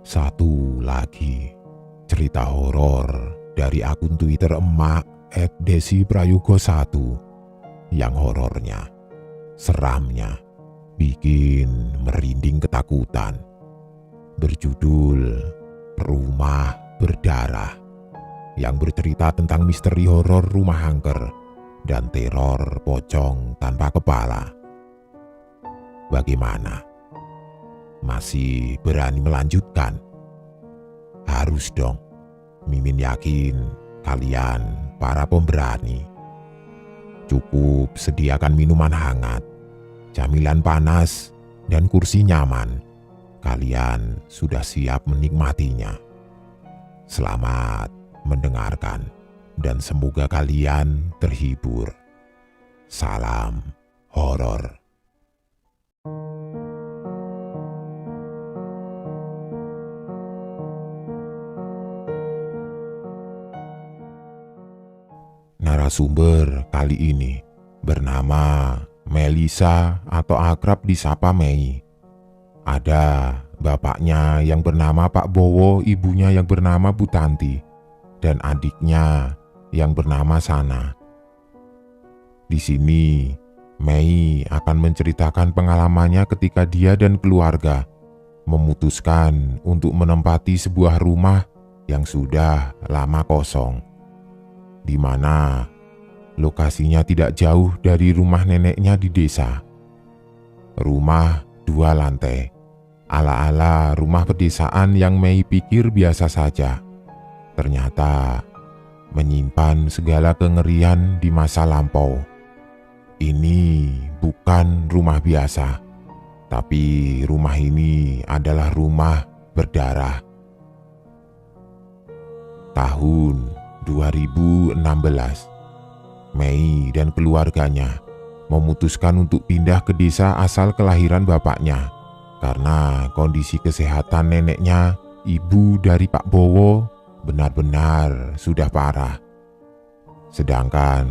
Satu lagi cerita horor dari akun Twitter emak @desiprayogo1 yang horornya, seramnya, bikin merinding ketakutan. Berjudul Rumah Berdarah, yang bercerita tentang misteri horor rumah angker dan teror pocong tanpa kepala. Bagaimana? Masih berani melanjutkan? Harus dong. Mimin yakin kalian para pemberani. Cukup sediakan minuman hangat, camilan panas, dan kursi nyaman. Kalian sudah siap menikmatinya. Selamat mendengarkan dan semoga kalian terhibur. Salam horor. Narasumber kali ini bernama Melisa atau akrab disapa Mei. Ada bapaknya yang bernama Pak Bowo, ibunya yang bernama Bu Tanti, dan adiknya yang bernama Sana. Di sini Mei akan menceritakan pengalamannya ketika dia dan keluarga memutuskan untuk menempati sebuah rumah yang sudah lama kosong, di mana lokasinya tidak jauh dari rumah neneknya di desa. Rumah 2 lantai, ala-ala rumah pedesaan yang Mei pikir biasa saja, ternyata menyimpan segala kengerian di masa lampau. Ini bukan rumah biasa, tapi rumah ini adalah rumah berdarah. Tahun 2016, Mei dan keluarganya memutuskan untuk pindah ke desa asal kelahiran bapaknya karena kondisi kesehatan neneknya, ibu dari Pak Bowo, benar-benar sudah parah. Sedangkan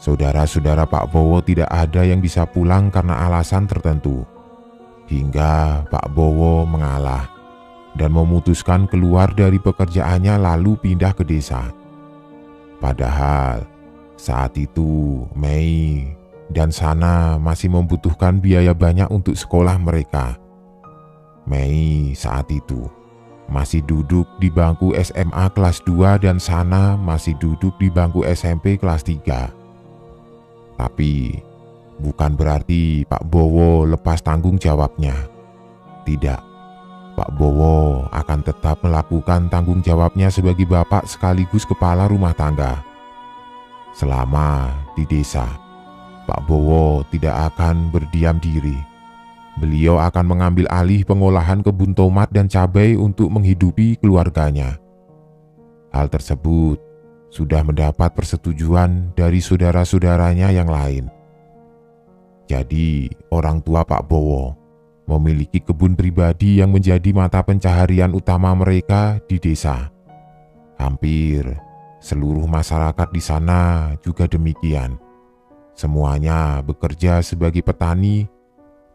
saudara-saudara Pak Bowo tidak ada yang bisa pulang karena alasan tertentu, hingga Pak Bowo mengalah dan memutuskan keluar dari pekerjaannya lalu pindah ke desa. Padahal saat itu Mei dan Sana masih membutuhkan biaya banyak untuk sekolah mereka. Mei saat itu masih duduk di bangku SMA kelas 2 dan Sana masih duduk di bangku SMP kelas 3. Tapi bukan berarti Pak Bowo lepas tanggung jawabnya. Tidak. Pak Bowo akan tetap melakukan tanggung jawabnya sebagai bapak sekaligus kepala rumah tangga. Selama di desa, Pak Bowo tidak akan berdiam diri. Beliau akan mengambil alih pengolahan kebun tomat dan cabai untuk menghidupi keluarganya. Hal tersebut sudah mendapat persetujuan dari saudara-saudaranya yang lain. Jadi, orang tua Pak Bowo memiliki kebun pribadi yang menjadi mata pencaharian utama mereka di desa. Hampir seluruh masyarakat di sana juga demikian. Semuanya bekerja sebagai petani,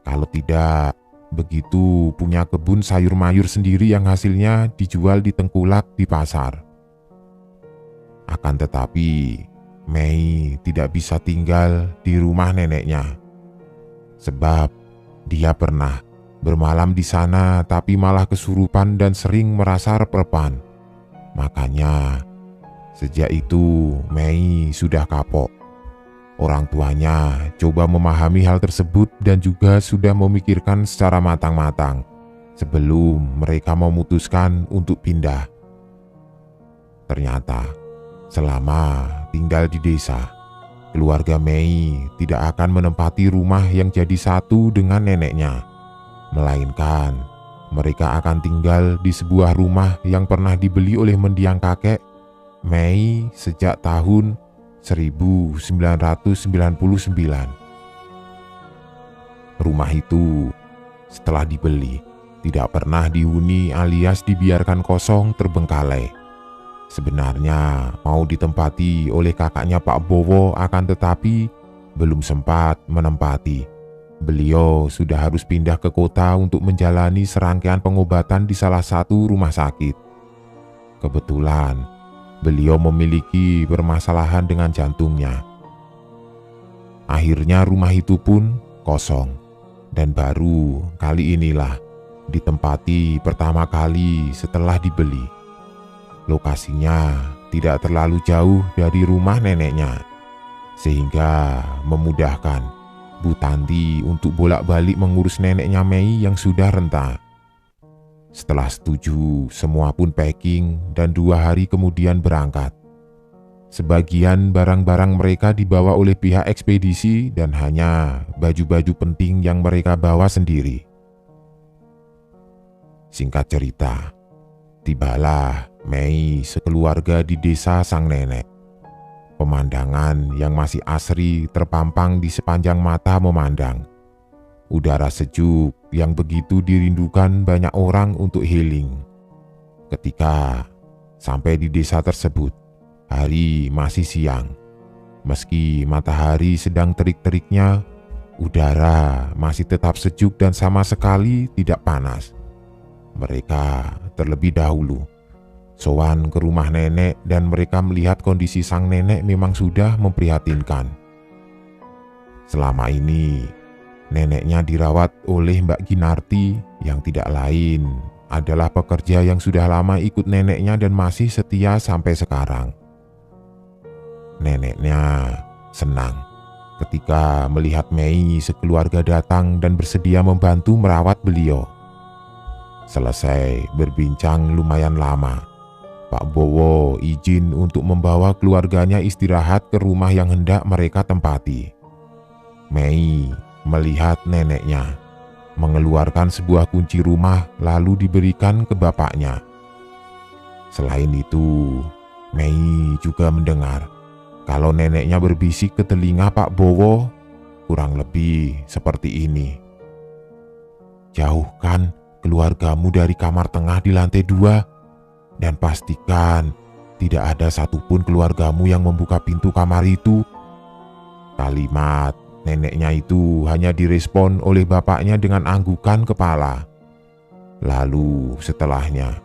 kalau tidak begitu punya kebun sayur mayur sendiri yang hasilnya dijual di tengkulak di pasar. Akan tetapi, Mei tidak bisa tinggal di rumah neneknya, sebab dia pernah bermalam di sana tapi malah kesurupan dan sering merasa rep-repan. Makanya sejak itu Mei sudah kapok. Orang tuanya coba memahami hal tersebut dan juga sudah memikirkan secara matang-matang sebelum mereka memutuskan untuk pindah. Ternyata selama tinggal di desa, keluarga Mei tidak akan menempati rumah yang jadi satu dengan neneknya, melainkan mereka akan tinggal di sebuah rumah yang pernah dibeli oleh mendiang kakek Mei sejak tahun 1999. Rumah itu setelah dibeli tidak pernah dihuni alias dibiarkan kosong terbengkalai. Sebenarnya mau ditempati oleh kakaknya Pak Bowo, akan tetapi belum sempat menempati. Beliau sudah harus pindah ke kota untuk menjalani serangkaian pengobatan di salah satu rumah sakit. Kebetulan, beliau memiliki permasalahan dengan jantungnya. Akhirnya rumah itu pun kosong, dan baru kali inilah ditempati pertama kali setelah dibeli. Lokasinya tidak terlalu jauh dari rumah neneknya, sehingga memudahkan Bu Tanti untuk bolak-balik mengurus neneknya Mei yang sudah renta. Setelah setuju, semua pun packing dan 2 hari kemudian berangkat. Sebagian barang-barang mereka dibawa oleh pihak ekspedisi dan hanya baju-baju penting yang mereka bawa sendiri. Singkat cerita, tibalah Mei sekeluarga di desa sang nenek. Pemandangan yang masih asri terpampang di sepanjang mata memandang. Udara sejuk yang begitu dirindukan banyak orang untuk healing. Ketika sampai di desa tersebut, hari masih siang. Meski matahari sedang terik-teriknya, udara masih tetap sejuk dan sama sekali tidak panas. Mereka terlebih dahulu sowan ke rumah nenek dan mereka melihat kondisi sang nenek memang sudah memprihatinkan. Selama ini, neneknya dirawat oleh Mbak Ginarti yang tidak lain adalah pekerja yang sudah lama ikut neneknya dan masih setia sampai sekarang. Neneknya senang ketika melihat Mei sekeluarga datang dan bersedia membantu merawat beliau. Selesai berbincang lumayan lama, Pak Bowo izin untuk membawa keluarganya istirahat ke rumah yang hendak mereka tempati. Mei melihat neneknya mengeluarkan sebuah kunci rumah lalu diberikan ke bapaknya. Selain itu, Mei juga mendengar kalau neneknya berbisik ke telinga Pak Bowo kurang lebih seperti ini. "Jauhkan keluargamu dari kamar tengah di lantai 2. Dan pastikan tidak ada satupun keluargamu yang membuka pintu kamar itu." Kalimat neneknya itu hanya direspon oleh bapaknya dengan anggukan kepala. Lalu setelahnya,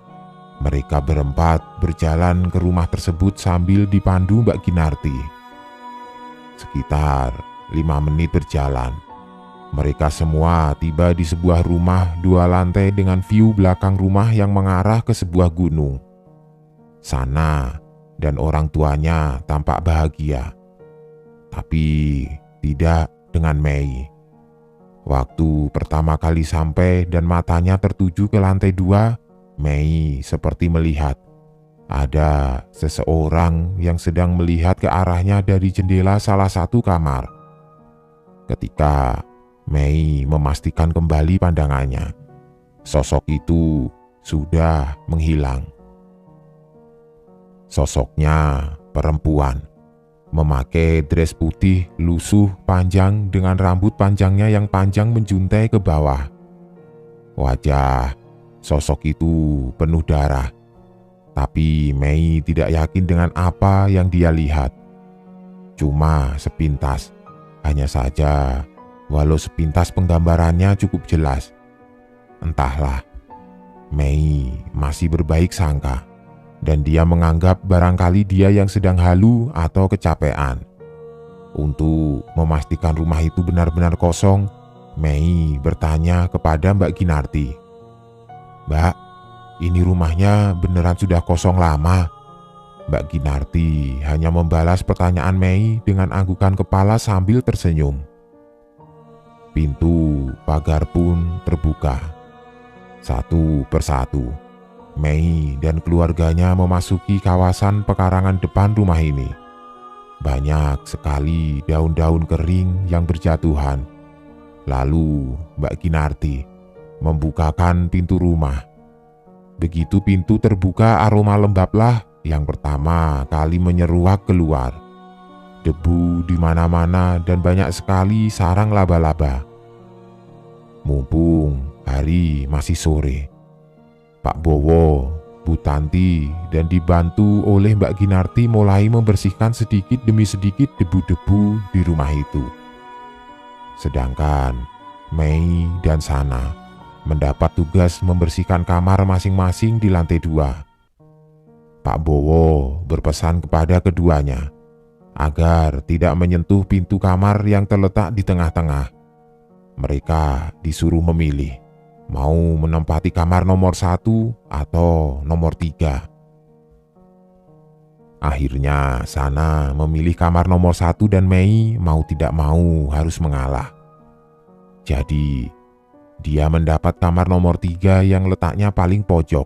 mereka berempat berjalan ke rumah tersebut sambil dipandu Mbak Ginarti. Sekitar 5 menit berjalan, mereka semua tiba di sebuah rumah 2 lantai dengan view belakang rumah yang mengarah ke sebuah gunung. Sana dan orang tuanya tampak bahagia, tapi tidak dengan Mei. Waktu pertama kali sampai dan matanya tertuju ke lantai 2, Mei seperti melihat ada seseorang yang sedang melihat ke arahnya dari jendela salah satu kamar. Ketika Mei memastikan kembali pandangannya, sosok itu sudah menghilang. Sosoknya perempuan, memakai dress putih lusuh panjang dengan rambut panjangnya yang panjang menjuntai ke bawah. Wajah sosok itu penuh darah, tapi Mei tidak yakin dengan apa yang dia lihat. Cuma sepintas, hanya saja walau sepintas penggambarannya cukup jelas. Entahlah, Mei masih berbaik sangka dan dia menganggap barangkali dia yang sedang halu atau kecapean. Untuk memastikan rumah itu benar-benar kosong, Mei bertanya kepada Mbak Ginarti, "Mbak, ini rumahnya beneran sudah kosong lama?" Mbak Ginarti hanya membalas pertanyaan Mei dengan anggukan kepala sambil tersenyum. Pintu pagar pun terbuka. Satu persatu, Mei dan keluarganya memasuki kawasan pekarangan depan rumah ini. Banyak sekali daun-daun kering yang berjatuhan. Lalu Mbak Ginarti membukakan pintu rumah. Begitu pintu terbuka, aroma lembablah yang pertama kali menyeruak keluar. Debu di mana-mana dan banyak sekali sarang laba-laba. Mumpung hari masih sore, Pak Bowo, Bu Tanti, dan dibantu oleh Mbak Ginarti mulai membersihkan sedikit demi sedikit debu-debu di rumah itu. Sedangkan Mei dan Sana mendapat tugas membersihkan kamar masing-masing di lantai 2. Pak Bowo berpesan kepada keduanya agar tidak menyentuh pintu kamar yang terletak di tengah-tengah. Mereka disuruh memilih mau menempati kamar nomor 1 atau nomor 3. Akhirnya Sana memilih kamar nomor 1 dan Mei mau tidak mau harus mengalah. Jadi dia mendapat kamar nomor 3 yang letaknya paling pojok.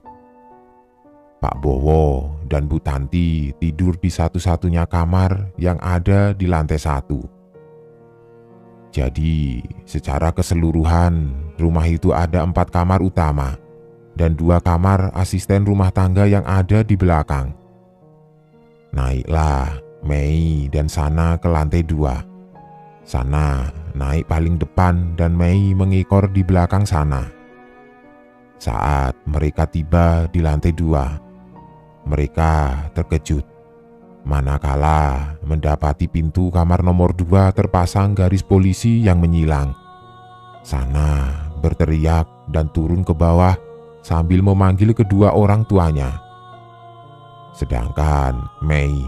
Pak Bowo dan Bu Tanti tidur di satu-satunya kamar yang ada di lantai 1. Jadi secara keseluruhan rumah itu ada 4 kamar utama dan 2 kamar asisten rumah tangga yang ada di belakang. Naiklah Mei dan Sana ke lantai 2. Sana naik paling depan dan Mei mengikor di belakang Sana. Saat mereka tiba di lantai 2, mereka terkejut manakala mendapati pintu kamar nomor 2 terpasang garis polisi yang menyilang. Sana berteriak dan turun ke bawah sambil memanggil kedua orang tuanya. Sedangkan Mei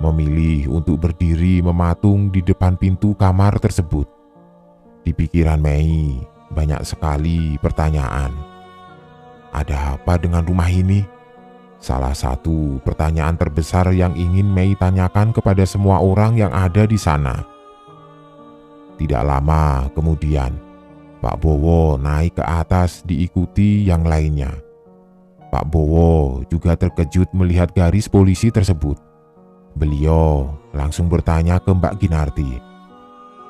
memilih untuk berdiri mematung di depan pintu kamar tersebut. Di pikiran Mei banyak sekali pertanyaan. Ada apa dengan rumah ini? Salah satu pertanyaan terbesar yang ingin Mei tanyakan kepada semua orang yang ada di sana. Tidak lama kemudian, Pak Bowo naik ke atas diikuti yang lainnya. Pak Bowo juga terkejut melihat garis polisi tersebut. Beliau langsung bertanya ke Mbak Ginarti.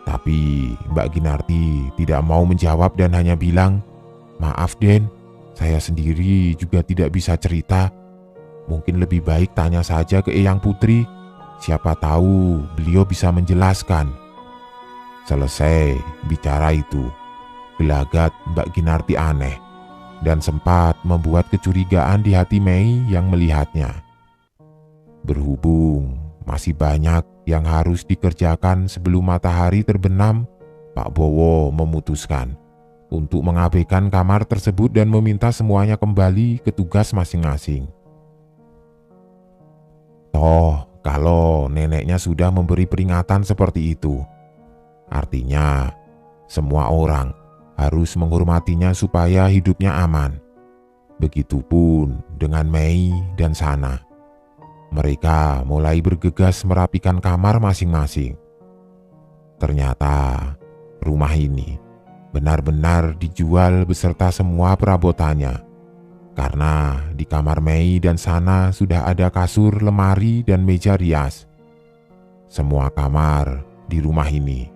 Tapi Mbak Ginarti tidak mau menjawab dan hanya bilang, "Maaf Den, saya sendiri juga tidak bisa cerita. Mungkin lebih baik tanya saja ke Eyang Putri, siapa tahu beliau bisa menjelaskan." Selesai bicara itu, gelagat Mbak Ginarti aneh dan sempat membuat kecurigaan di hati Mei yang melihatnya. Berhubung masih banyak yang harus dikerjakan sebelum matahari terbenam, Pak Bowo memutuskan untuk mengabaikan kamar tersebut dan meminta semuanya kembali ke tugas masing-masing. Toh, kalau neneknya sudah memberi peringatan seperti itu, artinya semua orang harus menghormatinya supaya hidupnya aman. Begitupun dengan Mei dan Sana. Mereka mulai bergegas merapikan kamar masing-masing. Ternyata rumah ini benar-benar dijual beserta semua perabotannya. Karena di kamar Mei dan Sana sudah ada kasur, lemari, dan meja rias. Semua kamar di rumah ini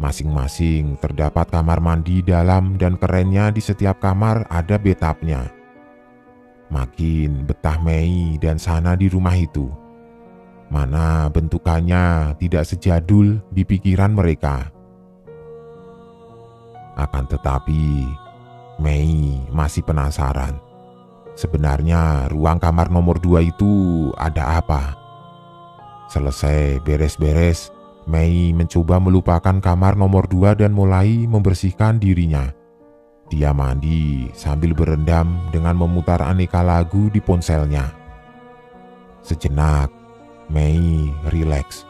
masing-masing terdapat kamar mandi dalam dan kerennya di setiap kamar ada bathtubnya. Makin betah Mei dan Sana di rumah itu. Mana bentukannya tidak sejadul di pikiran mereka. Akan tetapi Mei masih penasaran. Sebenarnya ruang kamar nomor 2 itu ada apa? Selesai beres-beres, Mei mencoba melupakan kamar nomor 2 dan mulai membersihkan dirinya. Dia mandi sambil berendam dengan memutar aneka lagu di ponselnya. Sejenak, Mei rileks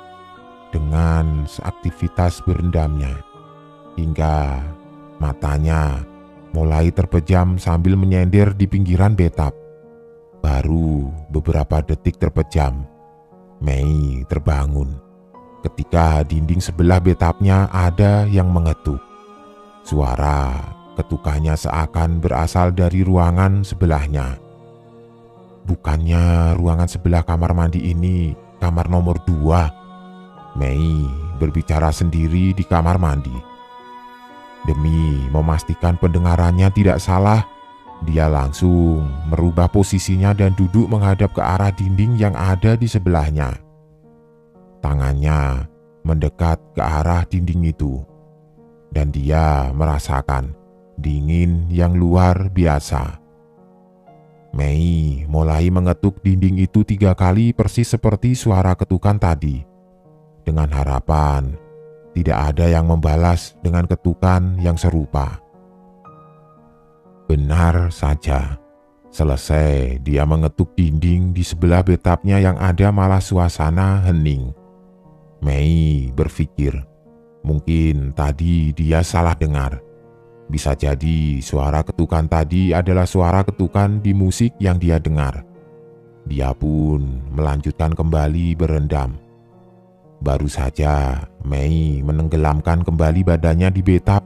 dengan aktivitas berendamnya hingga matanya mulai terpejam sambil menyender di pinggiran bathtub. Baru beberapa detik terpejam, Mei terbangun ketika dinding sebelah bathtubnya ada yang mengetuk. Suara ketukannya seakan berasal dari ruangan sebelahnya. Bukannya ruangan sebelah kamar mandi ini kamar nomor 2? Mei berbicara sendiri di kamar mandi. Demi memastikan pendengarannya tidak salah, dia langsung merubah posisinya dan duduk menghadap ke arah dinding yang ada di sebelahnya. Tangannya mendekat ke arah dinding itu, dan dia merasakan dingin yang luar biasa. Mei mulai mengetuk dinding itu 3 kali persis seperti suara ketukan tadi, dengan harapan tidak ada yang membalas dengan ketukan yang serupa. Benar saja, selesai dia mengetuk dinding di sebelah betapnya yang ada malah suasana hening. Mei berpikir, mungkin tadi dia salah dengar. Bisa jadi suara ketukan tadi adalah suara ketukan di musik yang dia dengar. Dia pun melanjutkan kembali berendam. Baru saja Mei menenggelamkan kembali badannya di betap,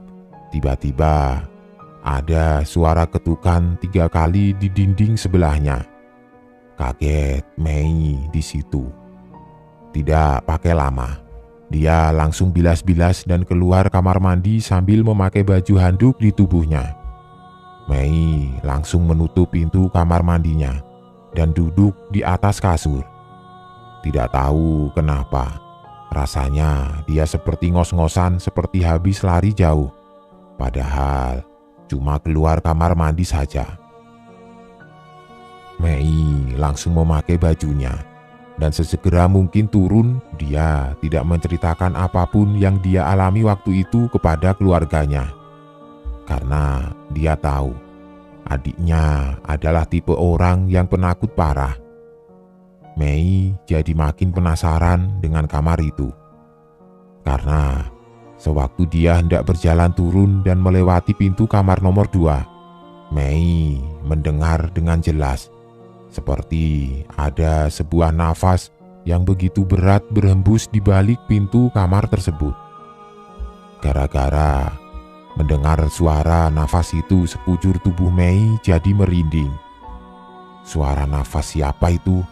tiba-tiba ada suara ketukan 3 kali di dinding sebelahnya. Kaget Mei di situ. Tidak pakai lama, dia langsung bilas-bilas dan keluar kamar mandi sambil memakai baju handuk di tubuhnya. Mei langsung menutup pintu kamar mandinya dan duduk di atas kasur. Tidak tahu kenapa, rasanya dia seperti ngos-ngosan, seperti habis lari jauh. Padahal cuma keluar kamar mandi saja. Mei langsung memakai bajunya dan sesegera mungkin turun. Dia tidak menceritakan apapun yang dia alami waktu itu kepada keluarganya. Karena dia tahu adiknya adalah tipe orang yang penakut parah. Mei jadi makin penasaran dengan kamar itu. Karena sewaktu dia hendak berjalan turun dan melewati pintu kamar nomor 2, Mei mendengar dengan jelas seperti ada sebuah nafas yang begitu berat berhembus di balik pintu kamar tersebut. Gara-gara mendengar suara nafas itu, sekujur tubuh Mei jadi merinding. Suara nafas siapa itu?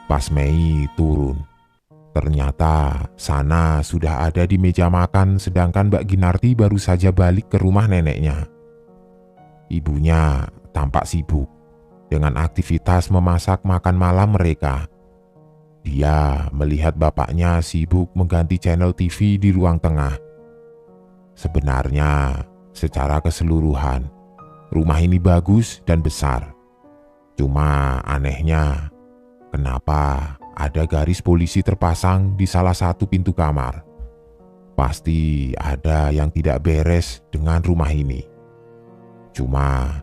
Pas Mei turun, ternyata Sana sudah ada di meja makan, sedangkan Mbak Ginarti baru saja balik ke rumah neneknya. Ibunya tampak sibuk dengan aktivitas memasak makan malam mereka. Dia melihat bapaknya sibuk mengganti channel TV di ruang tengah. Sebenarnya, secara keseluruhan, rumah ini bagus dan besar. Cuma anehnya, kenapa ada garis polisi terpasang di salah satu pintu kamar? Pasti ada yang tidak beres dengan rumah ini. Cuma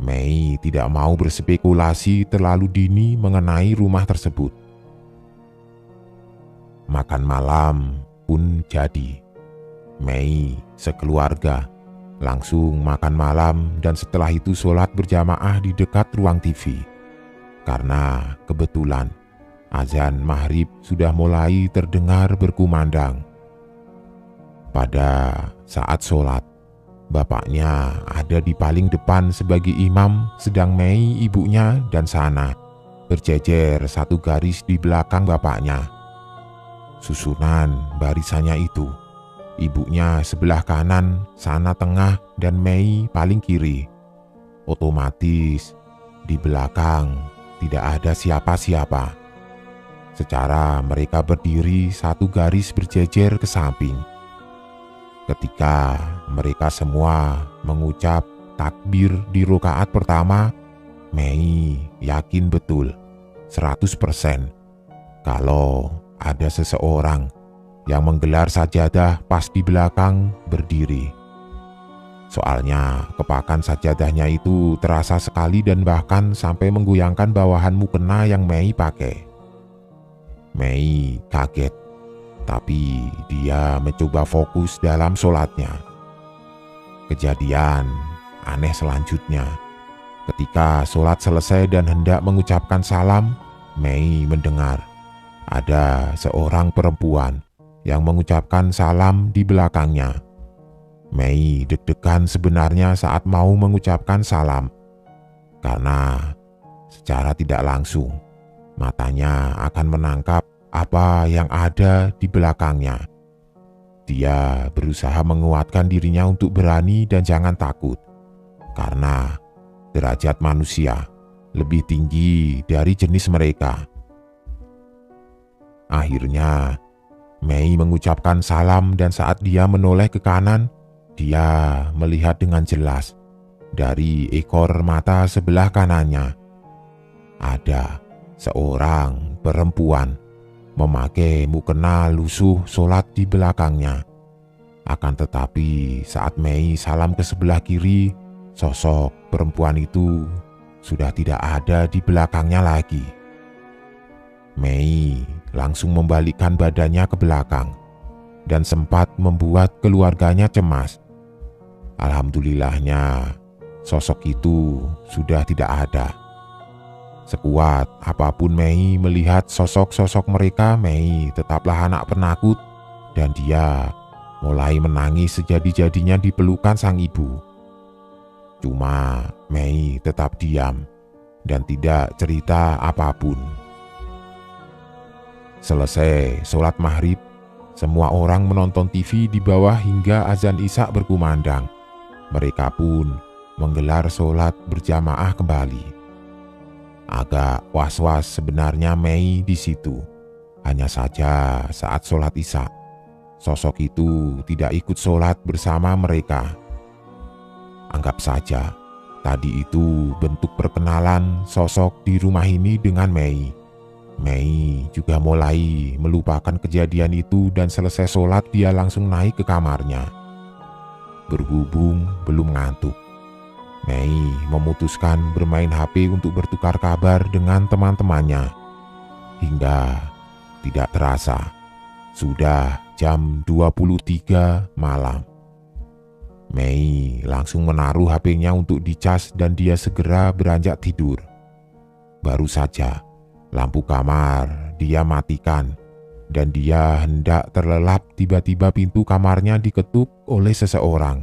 Mei tidak mau berspekulasi terlalu dini mengenai rumah tersebut. Makan malam pun jadi. Mei sekeluarga langsung makan malam dan setelah itu sholat berjamaah di dekat ruang TV. Karena kebetulan azan maghrib sudah mulai terdengar berkumandang. Pada saat sholat, bapaknya ada di paling depan sebagai imam, sedang Mei, ibunya, dan Sana berjejer satu garis di belakang bapaknya. Susunan barisannya itu, ibunya sebelah kanan, Sana tengah, dan Mei paling kiri. Otomatis di belakang tidak ada siapa-siapa. Secara mereka berdiri satu garis berjejer ke samping. Ketika mereka semua mengucap takbir di rakaat pertama, Mei yakin betul 100% kalau ada seseorang yang menggelar sajadah pas di belakang berdiri. Soalnya kepakan sajadahnya itu terasa sekali dan bahkan sampai menggoyangkan bawahan mukena yang Mei pakai. Mei kaget, tapi dia mencoba fokus dalam sholatnya. Kejadian aneh selanjutnya, ketika sholat selesai dan hendak mengucapkan salam, Mei mendengar ada seorang perempuan yang mengucapkan salam di belakangnya. Mei deg-degan sebenarnya saat mau mengucapkan salam, karena secara tidak langsung matanya akan menangkap apa yang ada di belakangnya. Dia berusaha menguatkan dirinya untuk berani dan jangan takut, karena derajat manusia lebih tinggi dari jenis mereka. Akhirnya, Mei mengucapkan salam dan saat dia menoleh ke kanan, dia melihat dengan jelas dari ekor mata sebelah kanannya ada seorang perempuan memakai mukena lusuh sholat di belakangnya. Akan tetapi saat Mei salam ke sebelah kiri, sosok perempuan itu sudah tidak ada di belakangnya lagi. Mei langsung membalikkan badannya ke belakang dan sempat membuat keluarganya cemas. Alhamdulillahnya, sosok itu sudah tidak ada. Sekuat apapun Mei melihat sosok-sosok mereka, Mei tetaplah anak penakut dan dia mulai menangis sejadi-jadinya di pelukan sang ibu. Cuma Mei tetap diam dan tidak cerita apapun. Selesai sholat maghrib, semua orang menonton TV di bawah hingga azan Isya berkumandang. Mereka pun menggelar sholat berjamaah kembali. Agak was-was sebenarnya Mei di situ. Hanya saja saat sholat Isya, sosok itu tidak ikut sholat bersama mereka. Anggap saja tadi itu bentuk perkenalan sosok di rumah ini dengan Mei. Mei juga mulai melupakan kejadian itu dan selesai sholat dia langsung naik ke kamarnya. Berhubung belum ngantuk, Mei memutuskan bermain HP untuk bertukar kabar dengan teman-temannya. Hingga tidak terasa, sudah jam 23 malam. Mei langsung menaruh HP-nya untuk dicas dan dia segera beranjak tidur. Baru saja lampu kamar dia matikan dan dia hendak terlelap, tiba-tiba pintu kamarnya diketuk oleh seseorang.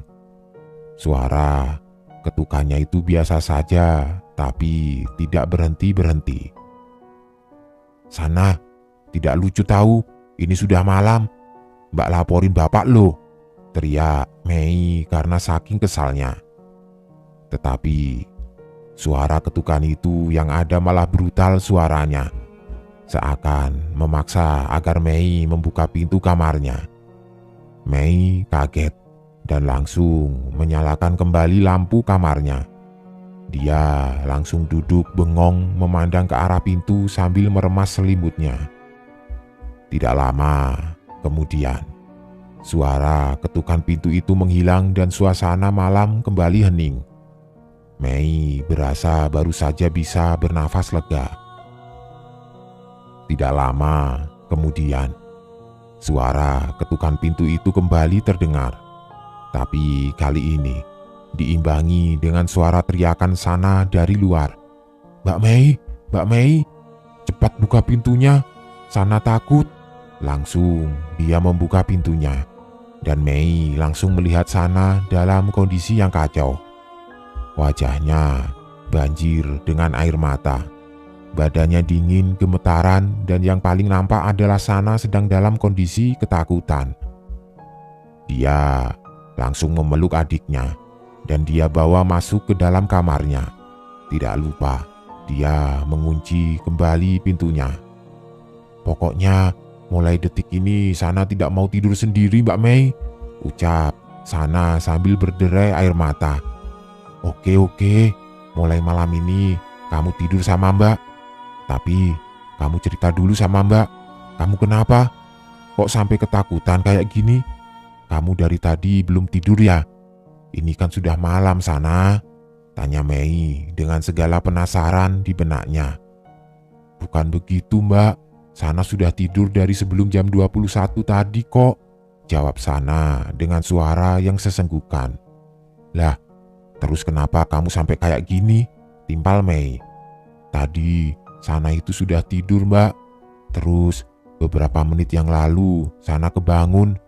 Suara ketukannya itu biasa saja, tapi tidak berhenti-berhenti. "Sana, tidak lucu tahu, ini sudah malam. Mbak laporin bapak loh," teriak Mei karena saking kesalnya. Tetapi suara ketukan itu yang ada malah brutal suaranya, seakan memaksa agar Mei membuka pintu kamarnya. Mei kaget dan langsung menyalakan kembali lampu kamarnya. Dia langsung duduk bengong memandang ke arah pintu sambil meremas selimutnya. Tidak lama kemudian, suara ketukan pintu itu menghilang dan suasana malam kembali hening. Mei berasa baru saja bisa bernafas lega. Tidak lama kemudian, suara ketukan pintu itu kembali terdengar. Tapi kali ini diimbangi dengan suara teriakan Sana dari luar. "Mbak Mei, Mbak Mei, cepat buka pintunya, Sana takut." Langsung dia membuka pintunya dan Mei langsung melihat Sana dalam kondisi yang kacau. Wajahnya banjir dengan air mata, badannya dingin gemetaran dan yang paling nampak adalah Sana sedang dalam kondisi ketakutan. Dia langsung memeluk adiknya dan dia bawa masuk ke dalam kamarnya. Tidak lupa dia mengunci kembali pintunya. "Pokoknya mulai detik ini Sana tidak mau tidur sendiri, Mbak Mei," ucap Sana sambil berderai air mata. Oke, mulai malam ini kamu tidur sama Mbak. Tapi kamu cerita dulu sama Mbak, kamu kenapa? Kok sampai ketakutan kayak gini? Kamu dari tadi belum tidur ya? Ini kan sudah malam Sana," tanya Mei dengan segala penasaran di benaknya. "Bukan begitu Mbak, Sana sudah tidur dari sebelum jam 21 tadi kok," jawab Sana dengan suara yang sesenggukan. "Lah, terus kenapa kamu sampai kayak gini?" timpal Mei. "Tadi Sana itu sudah tidur Mbak. Terus beberapa menit yang lalu Sana kebangun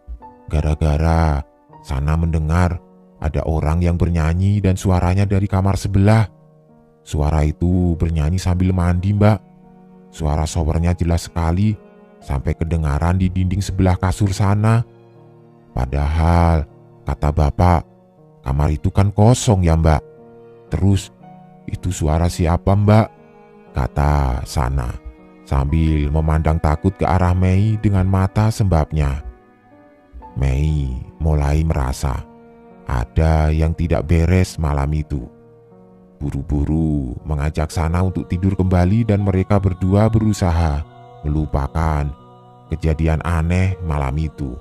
gara-gara Sana mendengar ada orang yang bernyanyi dan suaranya dari kamar sebelah. Suara itu bernyanyi sambil mandi Mbak. Suara showernya jelas sekali sampai kedengaran di dinding sebelah kasur Sana. Padahal kata bapak, kamar itu kan kosong ya Mbak. Terus itu suara siapa Mbak?" kata Sana sambil memandang takut ke arah Mei dengan mata sembabnya. Mei mulai merasa ada yang tidak beres malam itu. Buru-buru mengajak Sana untuk tidur kembali dan mereka berdua berusaha melupakan kejadian aneh malam itu.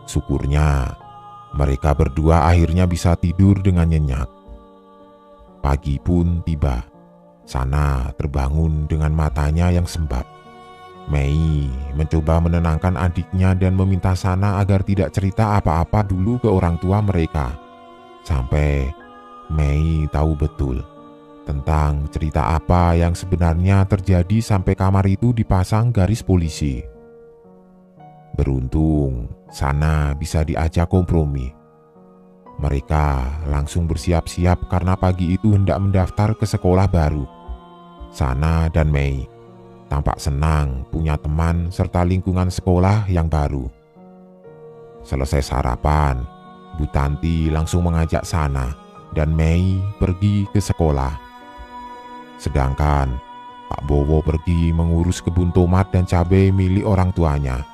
Syukurnya, mereka berdua akhirnya bisa tidur dengan nyenyak. Pagi pun tiba. Sana terbangun dengan matanya yang sembab. Mei mencoba menenangkan adiknya dan meminta Sana agar tidak cerita apa-apa dulu ke orang tua mereka. Sampai Mei tahu betul tentang cerita apa yang sebenarnya terjadi sampai kamar itu dipasang garis polisi. Beruntung Sana bisa diajak kompromi. Mereka langsung bersiap-siap karena pagi itu hendak mendaftar ke sekolah baru. Sana dan Mei tampak senang punya teman serta lingkungan sekolah yang baru. Selesai sarapan, Bu Tanti langsung mengajak Sana dan Mei pergi ke sekolah. Sedangkan Pak Bowo pergi mengurus kebun tomat dan cabai milik orang tuanya.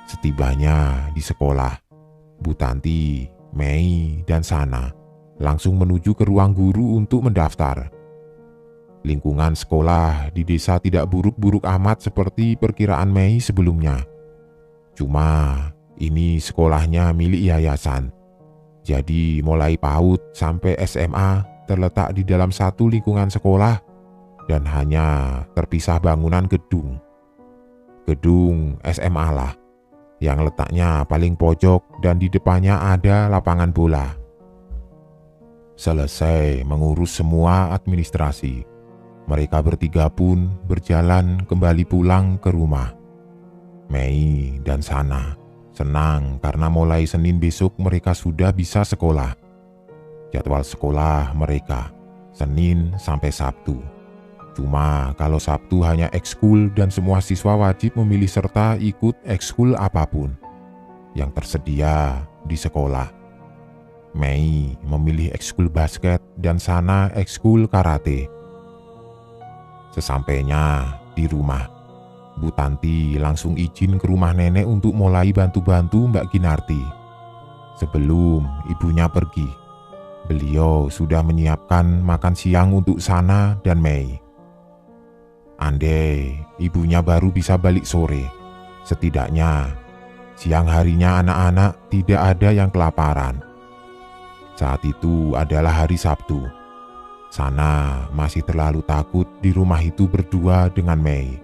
Setibanya di sekolah, Bu Tanti, Mei, dan Sana langsung menuju ke ruang guru untuk mendaftar. Lingkungan sekolah di desa tidak buruk-buruk amat seperti perkiraan Mei sebelumnya. Cuma ini sekolahnya milik yayasan. Jadi mulai PAUD sampai SMA terletak di dalam satu lingkungan sekolah dan hanya terpisah bangunan gedung. Gedung SMA lah yang letaknya paling pojok dan di depannya ada lapangan bola. Selesai mengurus semua administrasi, mereka bertiga pun berjalan kembali pulang ke rumah. Mei dan Sana senang karena mulai Senin besok mereka sudah bisa sekolah. Jadwal sekolah mereka Senin sampai Sabtu. Cuma kalau Sabtu hanya ekskul dan semua siswa wajib memilih serta ikut ekskul apapun yang tersedia di sekolah. Mei memilih ekskul basket dan Sana ekskul karate. Sesampainya di rumah, Bu Tanti langsung izin ke rumah nenek untuk mulai bantu-bantu Mbak Ginarti. Sebelum ibunya pergi, beliau sudah menyiapkan makan siang untuk Sana dan Mei. Andai ibunya baru bisa balik sore, setidaknya siang harinya anak-anak tidak ada yang kelaparan. Saat itu adalah hari Sabtu. Sana masih terlalu takut di rumah itu berdua dengan Mei.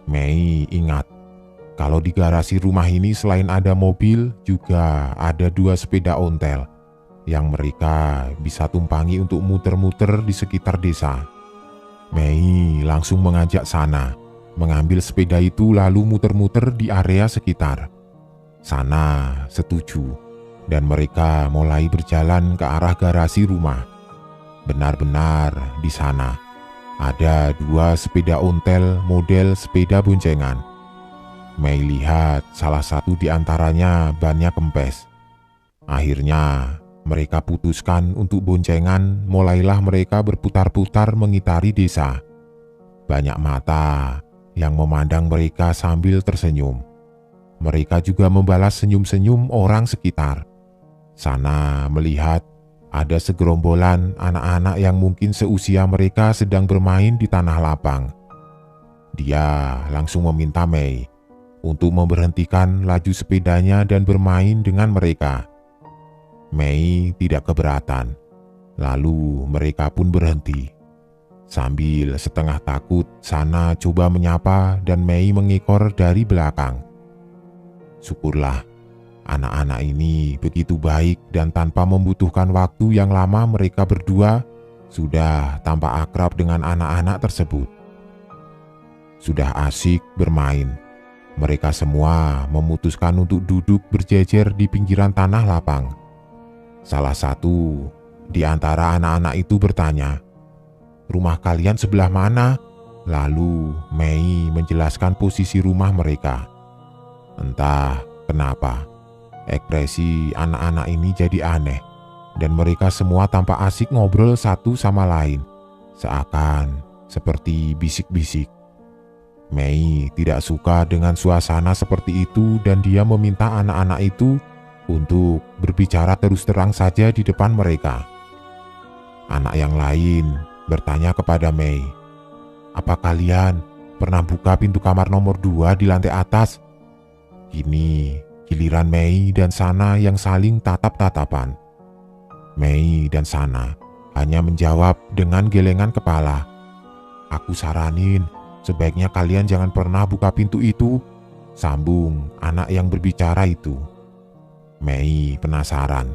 Mei ingat kalau di garasi rumah ini selain ada mobil juga ada 2 sepeda ontel yang mereka bisa tumpangi untuk muter-muter di sekitar desa. Mei langsung mengajak Sana mengambil sepeda itu lalu muter-muter di area sekitar. Sana setuju dan mereka mulai berjalan ke arah garasi rumah. Benar-benar di sana ada 2 sepeda ontel model sepeda boncengan. Mei lihat salah satu di antaranya bannya kempes. Akhirnya mereka putuskan untuk boncengan, mulailah mereka berputar-putar mengitari desa. Banyak mata yang memandang mereka sambil tersenyum. Mereka juga membalas senyum-senyum orang sekitar. Sana melihat ada segerombolan anak-anak yang mungkin seusia mereka sedang bermain di tanah lapang. Dia langsung meminta Mei untuk memberhentikan laju sepedanya dan bermain dengan mereka. Mei tidak keberatan, lalu mereka pun berhenti. Sambil setengah takut, Sana coba menyapa dan Mei mengekor dari belakang. Syukurlah, anak-anak ini begitu baik dan tanpa membutuhkan waktu yang lama mereka berdua sudah tampak akrab dengan anak-anak tersebut. Sudah asik bermain, mereka semua memutuskan untuk duduk berjejer di pinggiran tanah lapang. Salah satu di antara anak-anak itu bertanya, "Rumah kalian sebelah mana?" Lalu Mei menjelaskan posisi rumah mereka. Entah kenapa, ekspresi anak-anak ini jadi aneh, dan mereka semua tampak asik ngobrol satu sama lain, seakan seperti bisik-bisik. Mei tidak suka dengan suasana seperti itu dan dia meminta anak-anak itu untuk berbicara terus terang saja di depan mereka. Anak yang lain bertanya kepada Mei, "Apa kalian pernah buka pintu kamar nomor 2 di lantai atas. Kini giliran Mei dan Sana yang saling tatap-tatapan. Mei dan Sana hanya menjawab dengan gelengan kepala. "Aku saranin, sebaiknya kalian jangan pernah buka pintu itu," sambung anak yang berbicara itu. Mei penasaran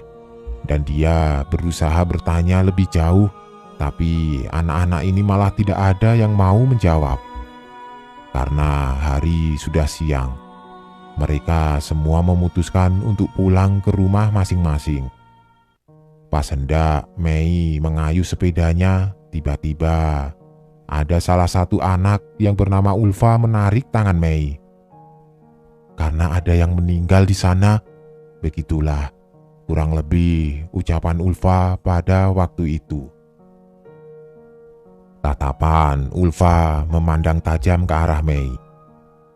dan dia berusaha bertanya lebih jauh, tapi anak-anak ini malah tidak ada yang mau menjawab. Karena hari sudah siang, mereka semua memutuskan untuk pulang ke rumah masing-masing. Pas hendak Mei mengayuh sepedanya, tiba-tiba ada salah satu anak yang bernama Ulfa menarik tangan Mei. "Karena ada yang meninggal di sana," begitulah kurang lebih ucapan Ulfa pada waktu itu. Tatapan Ulfa memandang tajam ke arah Mei,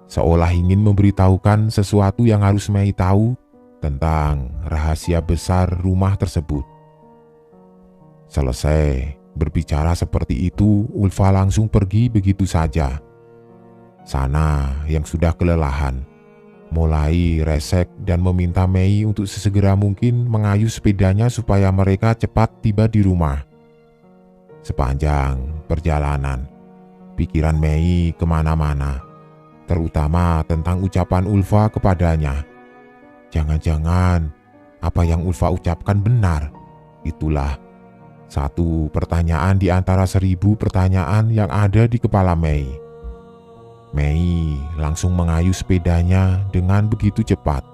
seolah ingin memberitahukan sesuatu yang harus Mei tahu tentang rahasia besar rumah tersebut. Selesai berbicara seperti itu, Ulfa langsung pergi begitu saja. Sana yang sudah kelelahan mulai resek dan meminta Mei untuk sesegera mungkin mengayuh sepedanya supaya mereka cepat tiba di rumah. Sepanjang perjalanan, pikiran Mei kemana-mana, terutama tentang ucapan Ulfa kepadanya. Jangan-jangan apa yang Ulfa ucapkan benar? Itulah satu pertanyaan di antara 1000 pertanyaan yang ada di kepala Mei. Mei langsung mengayuh sepedanya dengan begitu cepat,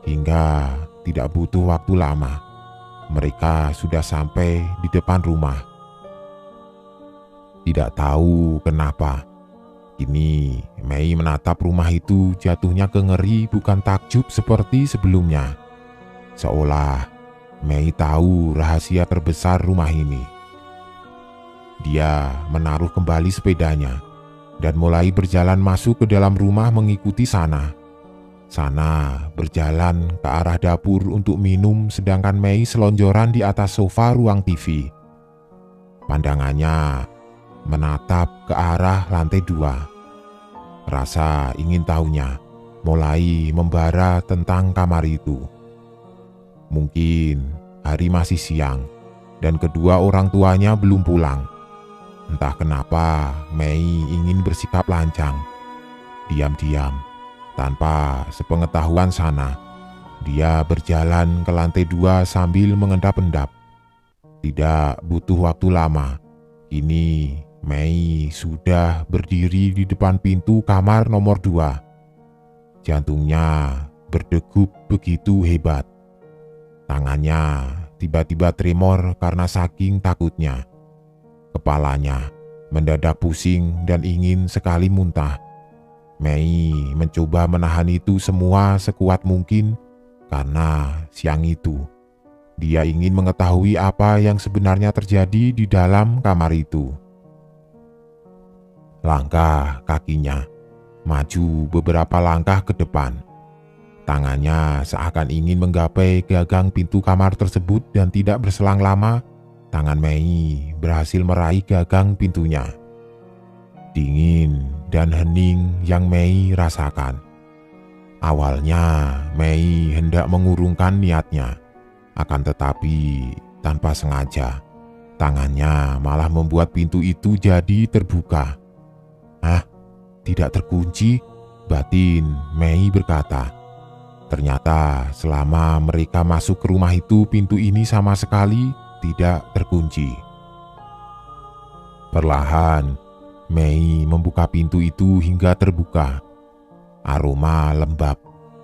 hingga tidak butuh waktu lama. Mereka sudah sampai di depan rumah. Tidak tahu kenapa, kini Mei menatap rumah itu jatuhnya ke ngeri bukan takjub seperti sebelumnya. Seolah Mei tahu rahasia terbesar rumah ini. Dia menaruh kembali sepedanya dan mulai berjalan masuk ke dalam rumah mengikuti Sana. Sana berjalan ke arah dapur untuk minum, sedangkan Mei selonjoran di atas sofa ruang TV. Pandangannya menatap ke arah lantai 2. Rasa ingin tahunya mulai membara tentang kamar itu. Mungkin hari masih siang dan kedua orang tuanya belum pulang. Entah kenapa Mei ingin bersikap lancang. Diam-diam, tanpa sepengetahuan Sana, dia berjalan ke lantai 2 sambil mengendap-endap. Tidak butuh waktu lama, kini Mei sudah berdiri di depan pintu kamar nomor 2. Jantungnya berdegup begitu hebat. Tangannya tiba-tiba tremor karena saking takutnya. Kepalanya mendadak pusing dan ingin sekali muntah. Mei mencoba menahan itu semua sekuat mungkin karena siang itu dia ingin mengetahui apa yang sebenarnya terjadi di dalam kamar itu. Langkah kakinya maju beberapa langkah ke depan. Tangannya seakan ingin menggapai gagang pintu kamar tersebut dan tidak berselang lama, tangan Mei berhasil meraih gagang pintunya. Dingin dan hening yang Mei rasakan. Awalnya Mei hendak mengurungkan niatnya, akan tetapi tanpa sengaja, tangannya malah membuat pintu itu jadi terbuka. "Ah, tidak terkunci," batin Mei berkata. Ternyata selama mereka masuk ke rumah itu, pintu ini sama sekali tidak terkunci. Perlahan, Mei membuka pintu itu hingga terbuka. Aroma lembab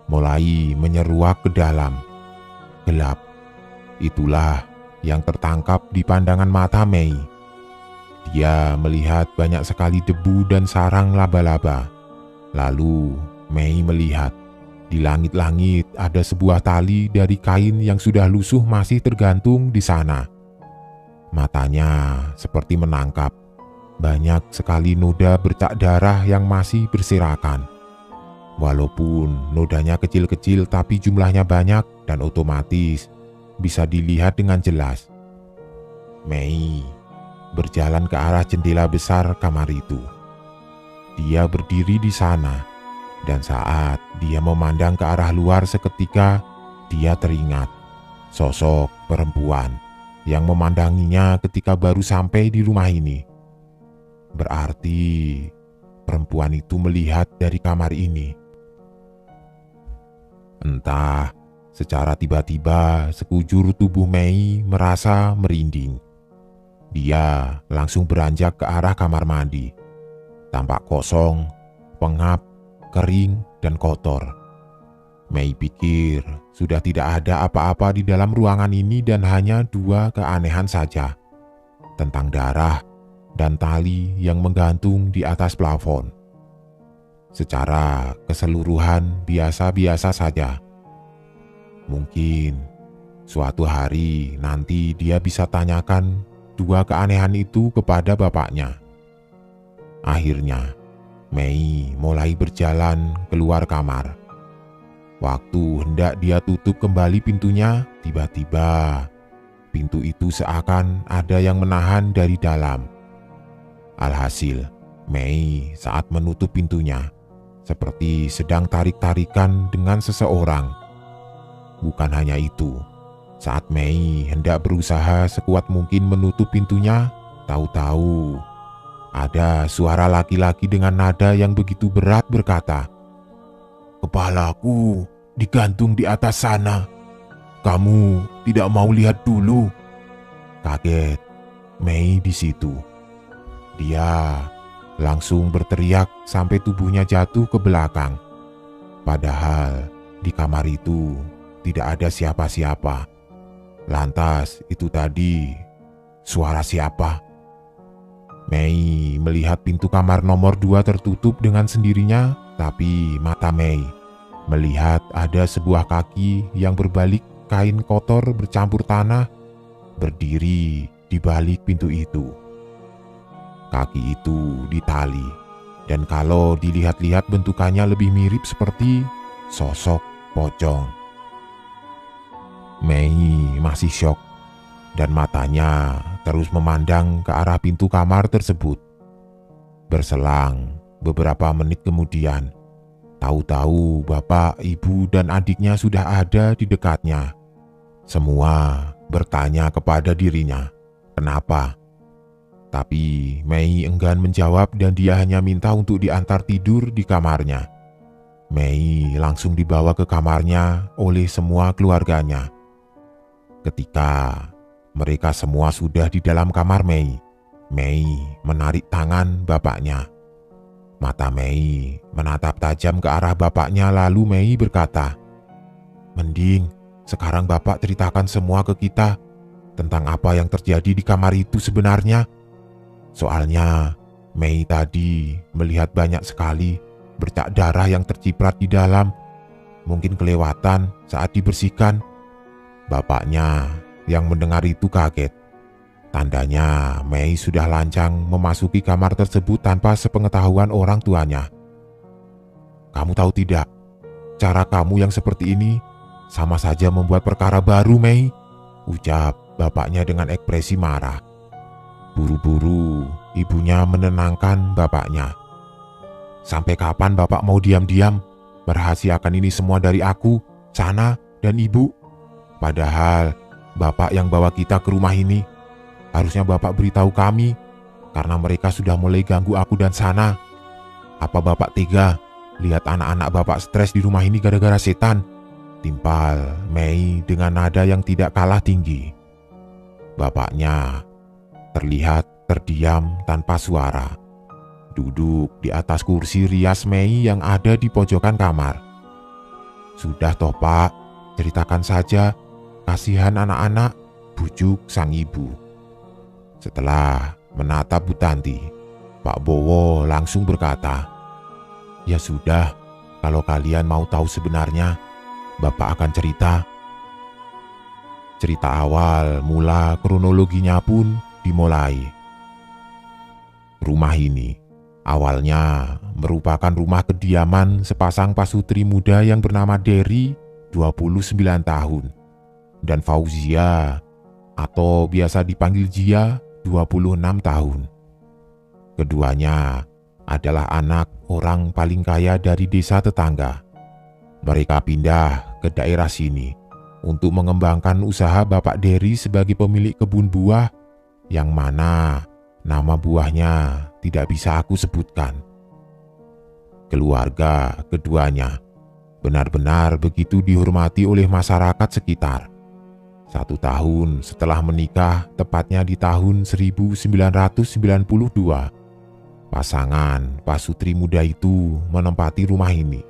mulai menyeruak ke dalam. Gelap. Itulah yang tertangkap di pandangan mata Mei. Dia melihat banyak sekali debu dan sarang laba-laba. Lalu Mei melihat di langit-langit ada sebuah tali dari kain yang sudah lusuh masih tergantung di sana. Matanya seperti menangkap banyak sekali noda bercak darah yang masih berserakan. Walaupun nodanya kecil-kecil tapi jumlahnya banyak dan otomatis bisa dilihat dengan jelas. Mei berjalan ke arah jendela besar kamar itu. dia berdiri di sana, dan saat dia memandang ke arah luar seketika, dia teringat sosok perempuan yang memandanginya ketika baru sampai di rumah ini. Berarti perempuan itu melihat dari kamar ini. Entah, secara tiba-tiba sekujur tubuh Mei merasa merinding. Dia langsung beranjak ke arah kamar mandi. Tampak kosong, pengap, kering, dan kotor. Mei pikir sudah tidak ada apa-apa di dalam ruangan ini dan hanya dua keanehan saja. Tentang darah dan tali yang menggantung di atas plafon. Secara keseluruhan biasa-biasa saja. Mungkin suatu hari nanti dia bisa tanyakan dua keanehan itu kepada bapaknya. Akhirnya, Mei mulai berjalan keluar kamar. Waktu hendak dia tutup kembali pintunya, tiba-tiba pintu itu seakan ada yang menahan dari dalam. Alhasil, Mei saat menutup pintunya, seperti sedang tarik-tarikan dengan seseorang. Bukan hanya itu, saat Mei hendak berusaha sekuat mungkin menutup pintunya, tahu-tahu ada suara laki-laki dengan nada yang begitu berat berkata, "Kepalaku digantung di atas sana. Kamu tidak mau lihat dulu?" Kaget Mei di situ. Dia langsung berteriak sampai tubuhnya jatuh ke belakang. Padahal di kamar itu tidak ada siapa-siapa. Lantas itu tadi suara siapa? Mei melihat pintu kamar nomor 2 tertutup dengan sendirinya, tapi mata Mei melihat ada sebuah kaki yang berbalik kain kotor bercampur tanah berdiri di balik pintu itu. Kaki itu ditali, dan kalau dilihat-lihat bentukannya lebih mirip seperti sosok pocong. Mei masih syok, dan matanya terus memandang ke arah pintu kamar tersebut. Berselang beberapa menit kemudian, tahu-tahu bapak, ibu, dan adiknya sudah ada di dekatnya. Semua bertanya kepada dirinya, kenapa? Tapi Mei enggan menjawab dan dia hanya minta untuk diantar tidur di kamarnya. Mei langsung dibawa ke kamarnya oleh semua keluarganya. Ketika mereka semua sudah di dalam kamar Mei, Mei menarik tangan bapaknya. Mata Mei menatap tajam ke arah bapaknya, lalu Mei berkata, "Mending sekarang bapak ceritakan semua ke kita tentang apa yang terjadi di kamar itu sebenarnya. Soalnya Mei tadi melihat banyak sekali bercak darah yang terciprat di dalam. Mungkin kelewatan saat dibersihkan." Bapaknya yang mendengar itu kaget. Tandanya Mei sudah lancang memasuki kamar tersebut tanpa sepengetahuan orang tuanya. "Kamu tahu tidak, cara kamu yang seperti ini sama saja membuat perkara baru, Mei," ucap bapaknya dengan ekspresi marah. Buru-buru ibunya menenangkan bapaknya. "Sampai kapan bapak mau diam-diam merahasiakan ini semua dari aku, Sana, dan ibu? Padahal bapak yang bawa kita ke rumah ini. Harusnya bapak beritahu kami, karena mereka sudah mulai ganggu aku dan Sana. Apa bapak tega lihat anak-anak bapak stres di rumah ini gara-gara setan?" timpal Mei dengan nada yang tidak kalah tinggi. Bapaknya terlihat terdiam tanpa suara, duduk di atas kursi rias Mei yang ada di pojokan kamar. "Sudah toh pak, ceritakan saja, kasihan anak-anak," bujuk sang ibu. Setelah menatap Bu Tanti, Pak Bowo langsung berkata, "Ya sudah, kalau kalian mau tahu sebenarnya, bapak akan cerita." Cerita awal mula kronologinya pun dimulai. Rumah ini awalnya merupakan rumah kediaman sepasang pasutri muda yang bernama Dery, 29 tahun, dan Fauzia atau biasa dipanggil Jia, 26 tahun. Keduanya adalah anak orang paling kaya dari desa tetangga. Mereka pindah ke daerah sini untuk mengembangkan usaha Bapak Dery sebagai pemilik kebun buah yang mana nama buahnya tidak bisa aku sebutkan. Keluarga keduanya benar-benar begitu dihormati oleh masyarakat sekitar. 1 tahun setelah menikah, tepatnya di tahun 1992, pasangan Pasutri muda itu menempati rumah ini.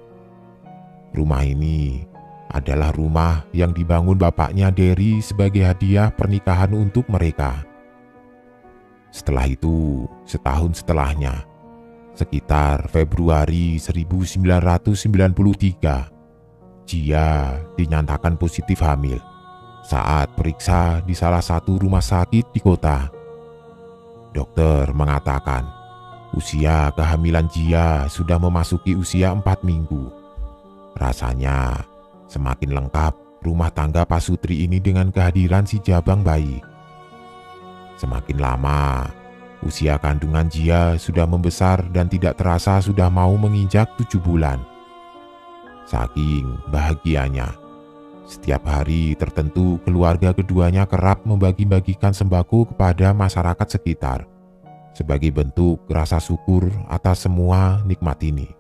Rumah ini adalah rumah yang dibangun bapaknya Dery sebagai hadiah pernikahan untuk mereka. Setelah itu, setahun setelahnya, sekitar Februari 1993, Jia dinyatakan positif hamil saat periksa di salah satu rumah sakit di kota. Dokter mengatakan usia kehamilan Jia sudah memasuki usia 4 minggu. Rasanya semakin lengkap rumah tangga Pasutri ini dengan kehadiran si jabang bayi. Semakin lama, usia kandungan Jia sudah membesar dan tidak terasa sudah mau menginjak 7 bulan. Saking bahagianya, setiap hari tertentu keluarga keduanya kerap membagi-bagikan sembako kepada masyarakat sekitar sebagai bentuk rasa syukur atas semua nikmat ini.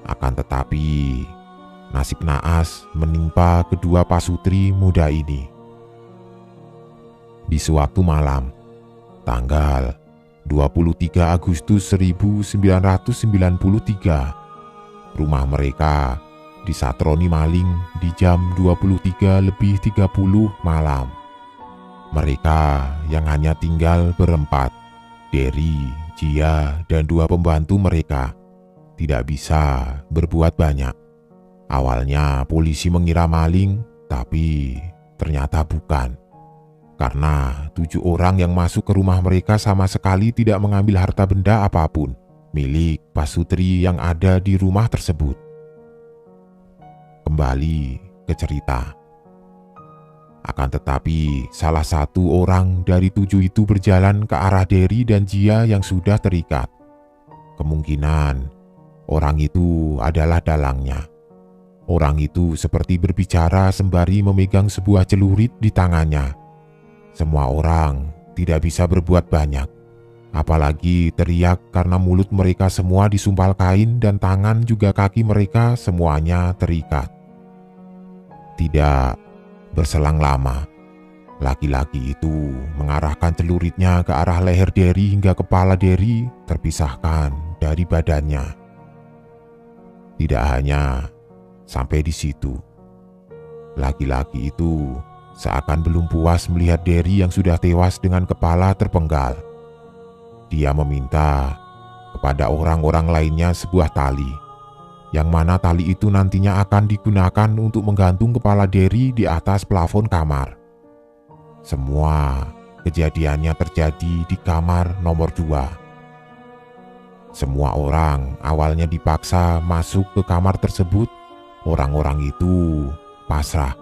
Akan tetapi, nasib naas menimpa kedua Pasutri muda ini. Di suatu malam, tanggal 23 Agustus 1993, rumah mereka disatroni maling di jam 23:30 malam. Mereka yang hanya tinggal berempat, Dery, Jia, dan 2 pembantu mereka, tidak bisa berbuat banyak. Awalnya polisi mengira maling, tapi ternyata bukan. Karena 7 orang yang masuk ke rumah mereka sama sekali tidak mengambil harta benda apapun milik Pasutri yang ada di rumah tersebut. Kembali ke cerita. Akan tetapi salah satu orang dari 7 itu berjalan ke arah Dery dan Jia yang sudah terikat. Kemungkinan orang itu adalah dalangnya. Orang itu seperti berbicara sembari memegang sebuah celurit di tangannya. Semua orang tidak bisa berbuat banyak, apalagi teriak karena mulut mereka semua disumpal kain dan tangan juga kaki mereka semuanya terikat. Tidak berselang lama, laki-laki itu mengarahkan celuritnya ke arah leher Dery hingga kepala Dery terpisahkan dari badannya. Tidak hanya sampai di situ, laki-laki itu seakan belum puas melihat Dery yang sudah tewas dengan kepala terpenggal. Dia meminta kepada orang-orang lainnya sebuah tali, yang mana tali itu nantinya akan digunakan untuk menggantung kepala Dery di atas plafon kamar. Semua kejadiannya terjadi di kamar nomor 2. Semua orang awalnya dipaksa masuk ke kamar tersebut. Orang-orang itu pasrah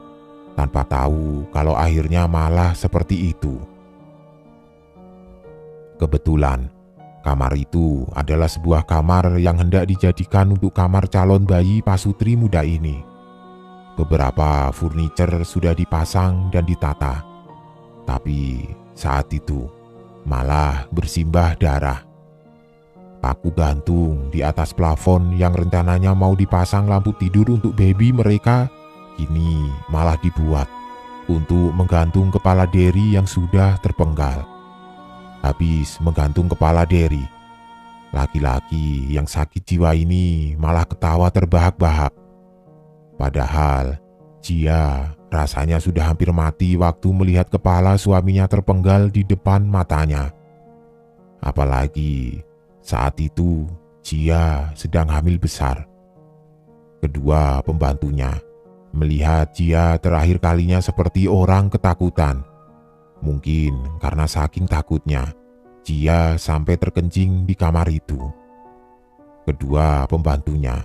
tanpa tahu kalau akhirnya malah seperti itu. Kebetulan, kamar itu adalah sebuah kamar yang hendak dijadikan untuk kamar calon bayi Pasutri muda ini. Beberapa furniture sudah dipasang dan ditata, tapi saat itu malah bersimbah darah. Paku gantung di atas plafon yang rencananya mau dipasang lampu tidur untuk baby mereka, kini malah dibuat untuk menggantung kepala Dery yang sudah terpenggal. Habis menggantung kepala Dery, laki-laki yang sakit jiwa ini malah ketawa terbahak-bahak. Padahal Jia rasanya sudah hampir mati waktu melihat kepala suaminya terpenggal di depan matanya. Apalagi saat itu Jia sedang hamil besar. Kedua pembantunya melihat Jia terakhir kalinya seperti orang ketakutan. Mungkin karena saking takutnya, Jia sampai terkencing di kamar itu. Kedua pembantunya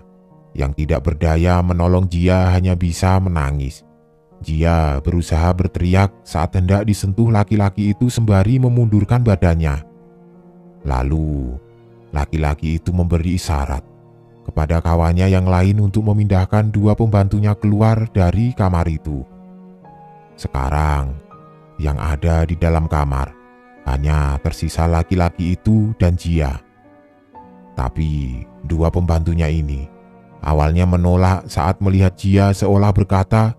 yang tidak berdaya menolong Jia hanya bisa menangis. Jia berusaha berteriak saat hendak disentuh laki-laki itu sembari memundurkan badannya. Lalu, laki-laki itu memberi isyarat kepada kawannya yang lain untuk memindahkan dua pembantunya keluar dari kamar itu. Sekarang, yang ada di dalam kamar hanya tersisa laki-laki itu dan Jia. Tapi dua pembantunya ini awalnya menolak saat melihat Jia seolah berkata,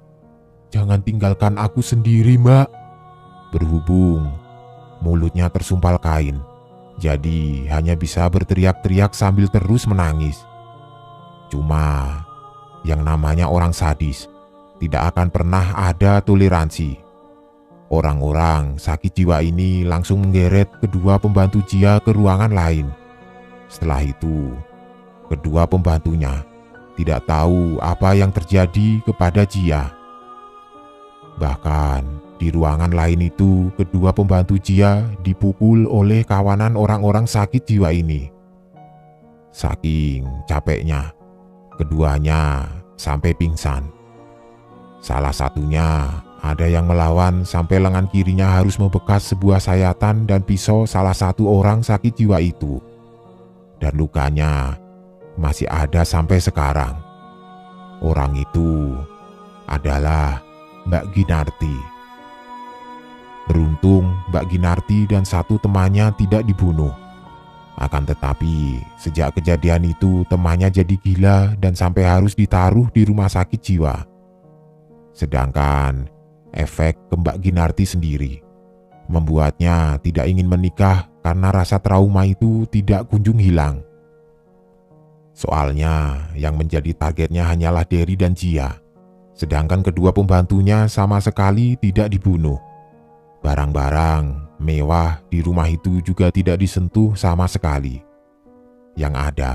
"Jangan tinggalkan aku sendiri, Mbak." Berhubung mulutnya tersumpal kain, jadi hanya bisa berteriak-teriak sambil terus menangis. Cuma yang namanya orang sadis tidak akan pernah ada toleransi. Orang-orang sakit jiwa ini langsung menggeret kedua pembantu Jia ke ruangan lain. Setelah itu, kedua pembantunya tidak tahu apa yang terjadi kepada Jia. Bahkan di ruangan lain itu, kedua pembantu Jia dipukul oleh kawanan orang-orang sakit jiwa ini. Saking capeknya, keduanya sampai pingsan. Salah satunya ada yang melawan sampai lengan kirinya harus membekas sebuah sayatan dan pisau salah satu orang sakit jiwa itu. Dan lukanya masih ada sampai sekarang. Orang itu adalah Mbak Ginarti. Beruntung Mbak Ginarti dan satu temannya tidak dibunuh. Akan tetapi sejak kejadian itu temannya jadi gila dan sampai harus ditaruh di rumah sakit jiwa. Sedangkan efek ke Mbak Ginarti sendiri membuatnya tidak ingin menikah karena rasa trauma itu tidak kunjung hilang. Soalnya yang menjadi targetnya hanyalah Derry dan Jia, sedangkan kedua pembantunya sama sekali tidak dibunuh. Barang-barang mewah di rumah itu juga tidak disentuh sama sekali. Yang ada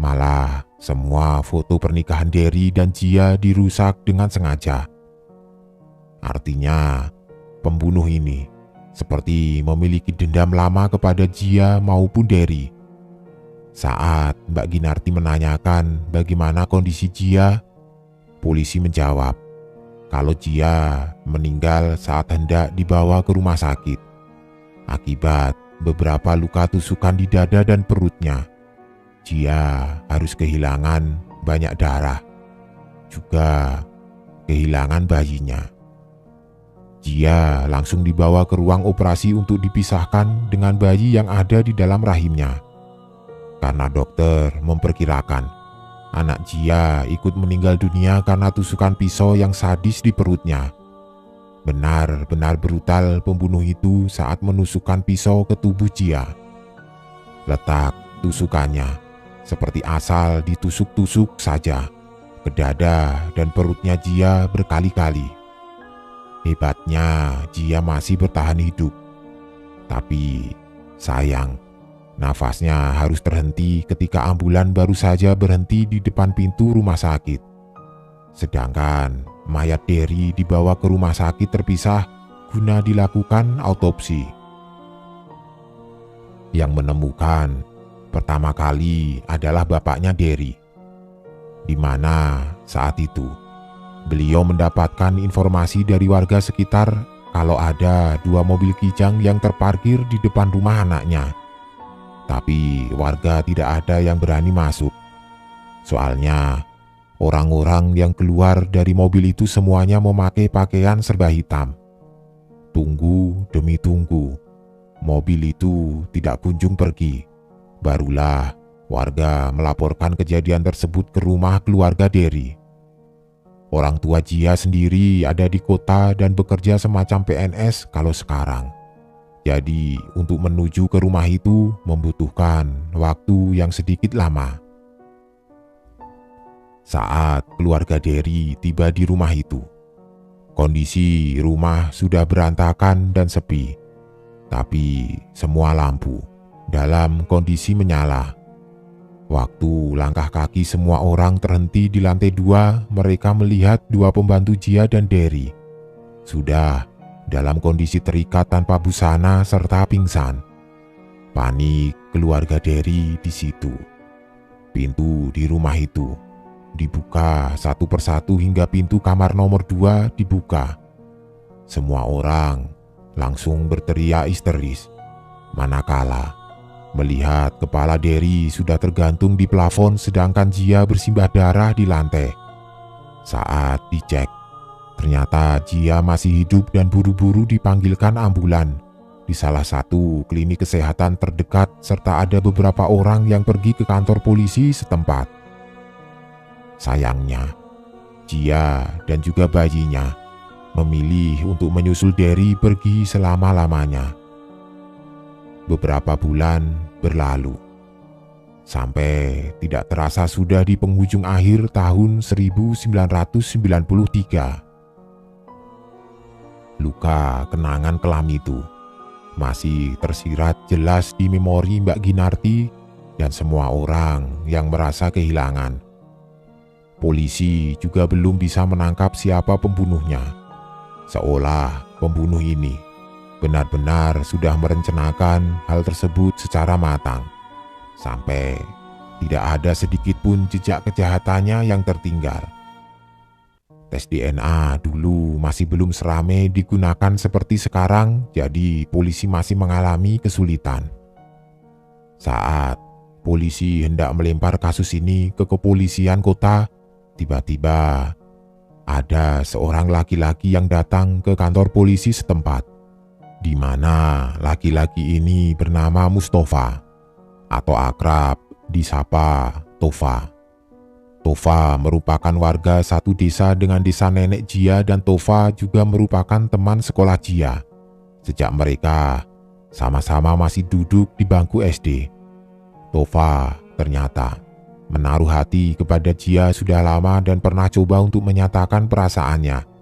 malah semua foto pernikahan Derry dan Jia dirusak dengan sengaja. Artinya, pembunuh ini seperti memiliki dendam lama kepada Jia maupun Derry. Saat Mbak Ginarti menanyakan bagaimana kondisi Jia, polisi menjawab kalau Jia meninggal saat hendak dibawa ke rumah sakit akibat beberapa luka tusukan di dada dan perutnya. Jia harus kehilangan banyak darah, juga kehilangan bayinya. Jia langsung dibawa ke ruang operasi untuk dipisahkan dengan bayi yang ada di dalam rahimnya. Karena dokter memperkirakan anak Jia ikut meninggal dunia karena tusukan pisau yang sadis di perutnya. Benar-benar brutal pembunuh itu saat menusukkan pisau ke tubuh Jia. Letak tusukannya seperti asal ditusuk-tusuk saja ke dada dan perutnya Jia berkali-kali. Hebatnya Jia masih bertahan hidup. Tapi sayang, nafasnya harus terhenti ketika ambulan baru saja berhenti di depan pintu rumah sakit. Sedangkan mayat Derry dibawa ke rumah sakit terpisah guna dilakukan autopsi. Yang menemukan pertama kali adalah bapaknya Derry, di mana saat itu beliau mendapatkan informasi dari warga sekitar kalau ada dua mobil kijang yang terparkir di depan rumah anaknya. Tapi warga tidak ada yang berani masuk. Soalnya orang-orang yang keluar dari mobil itu semuanya memakai pakaian serba hitam. Tunggu demi tunggu, mobil itu tidak kunjung pergi. Barulah warga melaporkan kejadian tersebut ke rumah keluarga Derry. Orang tua Jia sendiri ada di kota dan bekerja semacam PNS kalau sekarang. Jadi untuk menuju ke rumah itu membutuhkan waktu yang sedikit lama. Saat keluarga Derry tiba di rumah itu, kondisi rumah sudah berantakan dan sepi. Tapi semua lampu dalam kondisi menyala. Waktu langkah kaki semua orang terhenti di lantai 2, mereka melihat dua pembantu Jia dan Derry sudah dalam kondisi terikat tanpa busana serta pingsan. Panik keluarga Derry di situ. Pintu di rumah itu dibuka satu persatu hingga pintu kamar nomor 2 dibuka. Semua orang langsung berteriak histeris, manakala melihat kepala Derry sudah tergantung di plafon sedangkan Jia bersimbah darah di lantai. Saat dicek, ternyata Jia masih hidup dan buru-buru dipanggilkan ambulan di salah satu klinik kesehatan terdekat serta ada beberapa orang yang pergi ke kantor polisi setempat. Sayangnya, Jia dan juga bayinya memilih untuk menyusul Derry pergi selama-lamanya. Beberapa bulan berlalu, sampai tidak terasa sudah di penghujung akhir tahun 1993. Luka kenangan kelam itu masih tersirat jelas di memori Mbak Ginarti dan semua orang yang merasa kehilangan. Polisi juga belum bisa menangkap siapa pembunuhnya, seolah pembunuh ini benar-benar sudah merencanakan hal tersebut secara matang, sampai tidak ada sedikit pun jejak kejahatannya yang tertinggal. Tes DNA dulu masih belum seramai digunakan seperti sekarang, jadi polisi masih mengalami kesulitan. Saat polisi hendak melempar kasus ini ke kepolisian kota, tiba-tiba ada seorang laki-laki yang datang ke kantor polisi setempat, di mana laki-laki ini bernama Mustafa atau akrab disapa Tova. Tova merupakan warga satu desa dengan desa nenek Jia dan Tova juga merupakan teman sekolah Jia sejak mereka sama-sama masih duduk di bangku SD. Tova ternyata menaruh hati kepada Jia sudah lama dan pernah coba untuk menyatakan perasaannya.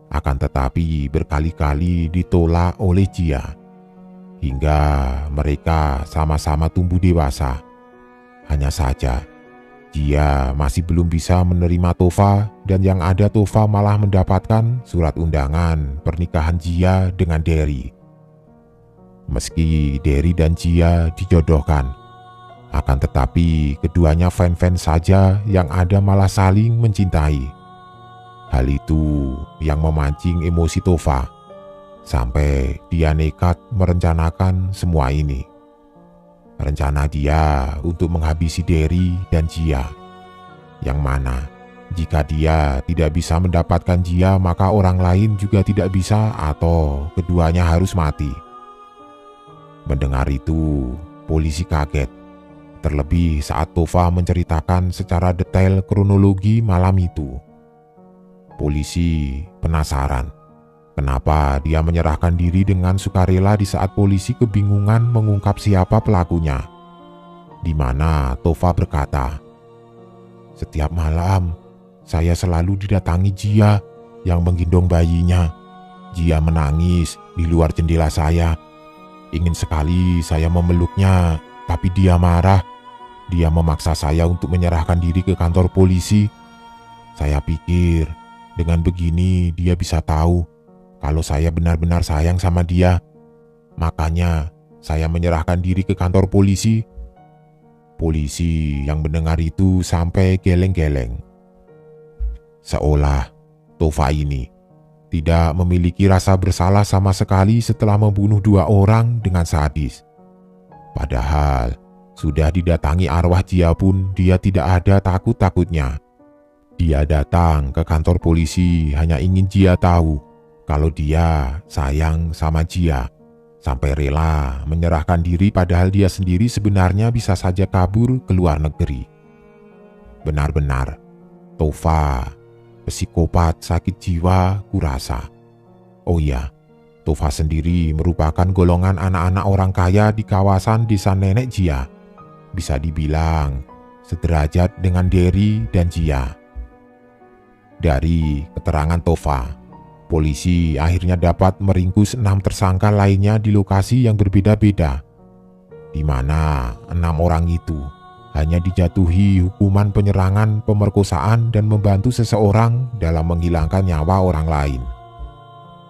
Akan tetapi berkali-kali ditolak oleh Jia, hingga mereka sama-sama tumbuh dewasa. Hanya saja, Jia masih belum bisa menerima Tova dan yang ada Tova malah mendapatkan surat undangan pernikahan Jia dengan Derry. Meski Derry dan Jia dijodohkan, akan tetapi keduanya fans-fans saja yang ada malah saling mencintai. Hal itu yang memancing emosi Tova, sampai dia nekat merencanakan semua ini. Rencana dia untuk menghabisi Derry dan Jia, yang mana jika dia tidak bisa mendapatkan Jia maka orang lain juga tidak bisa atau keduanya harus mati. Mendengar itu, polisi kaget, terlebih saat Tova menceritakan secara detail kronologi malam itu. Polisi penasaran kenapa dia menyerahkan diri dengan sukarela di saat polisi kebingungan mengungkap siapa pelakunya. Di mana Tova berkata, "Setiap malam saya selalu didatangi Jia yang menggendong bayinya. Jia menangis di luar jendela saya. Ingin sekali saya memeluknya, tapi dia marah. Dia memaksa saya untuk menyerahkan diri ke kantor polisi. Saya pikir dengan begini dia bisa tahu kalau saya benar-benar sayang sama dia. Makanya saya menyerahkan diri ke kantor polisi." Polisi yang mendengar itu sampai geleng-geleng. Seolah Tova ini tidak memiliki rasa bersalah sama sekali setelah membunuh 2 orang dengan sadis. Padahal sudah didatangi arwah Jia pun dia tidak ada takut-takutnya. Dia datang ke kantor polisi hanya ingin Jia tahu kalau dia sayang sama Jia, sampai rela menyerahkan diri padahal dia sendiri sebenarnya bisa saja kabur ke luar negeri. Benar-benar Tova psikopat sakit jiwa kurasa. Oh iya, Tova sendiri merupakan golongan anak-anak orang kaya di kawasan desa nenek Jia. Bisa dibilang sederajat dengan Derry dan Jia. Dari keterangan Tova, polisi akhirnya dapat meringkus 6 tersangka lainnya di lokasi yang berbeda-beda, di mana 6 orang itu hanya dijatuhi hukuman penyerangan, pemerkosaan, dan membantu seseorang dalam menghilangkan nyawa orang lain.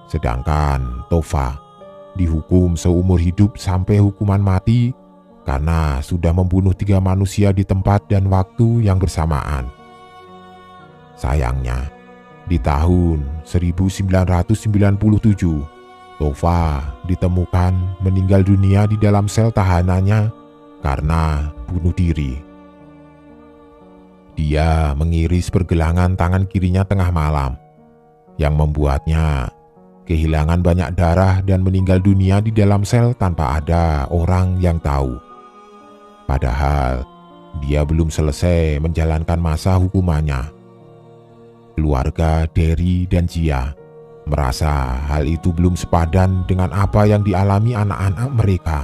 Sedangkan Tova dihukum seumur hidup sampai hukuman mati karena sudah membunuh 3 manusia di tempat dan waktu yang bersamaan. Sayangnya, di tahun 1997, Tova ditemukan meninggal dunia di dalam sel tahanannya karena bunuh diri. Dia mengiris pergelangan tangan kirinya tengah malam, yang membuatnya kehilangan banyak darah dan meninggal dunia di dalam sel tanpa ada orang yang tahu. Padahal dia belum selesai menjalankan masa hukumannya. Keluarga Derry dan Jia merasa hal itu belum sepadan dengan apa yang dialami anak-anak mereka.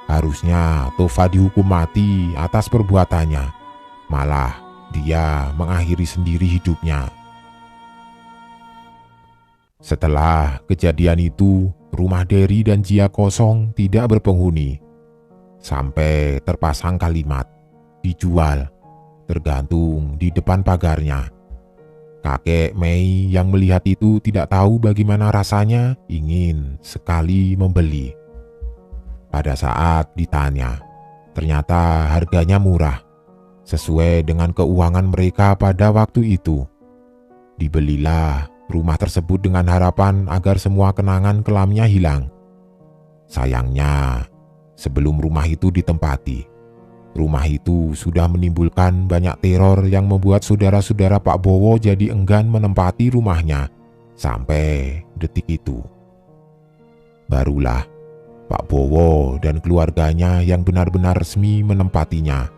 Harusnya Tova dihukum mati atas perbuatannya, malah dia mengakhiri sendiri hidupnya. Setelah kejadian itu, rumah Derry dan Jia kosong tidak berpenghuni. Sampai terpasang kalimat, dijual, tergantung di depan pagarnya. Kakek Mei yang melihat itu tidak tahu bagaimana rasanya, ingin sekali membeli. Pada saat ditanya, ternyata harganya murah, sesuai dengan keuangan mereka pada waktu itu. Dibelilah rumah tersebut dengan harapan agar semua kenangan kelamnya hilang. Sayangnya, sebelum rumah itu ditempati, rumah itu sudah menimbulkan banyak teror yang membuat saudara-saudara Pak Bowo jadi enggan menempati rumahnya sampai detik itu. Barulah Pak Bowo dan keluarganya yang benar-benar resmi menempatinya.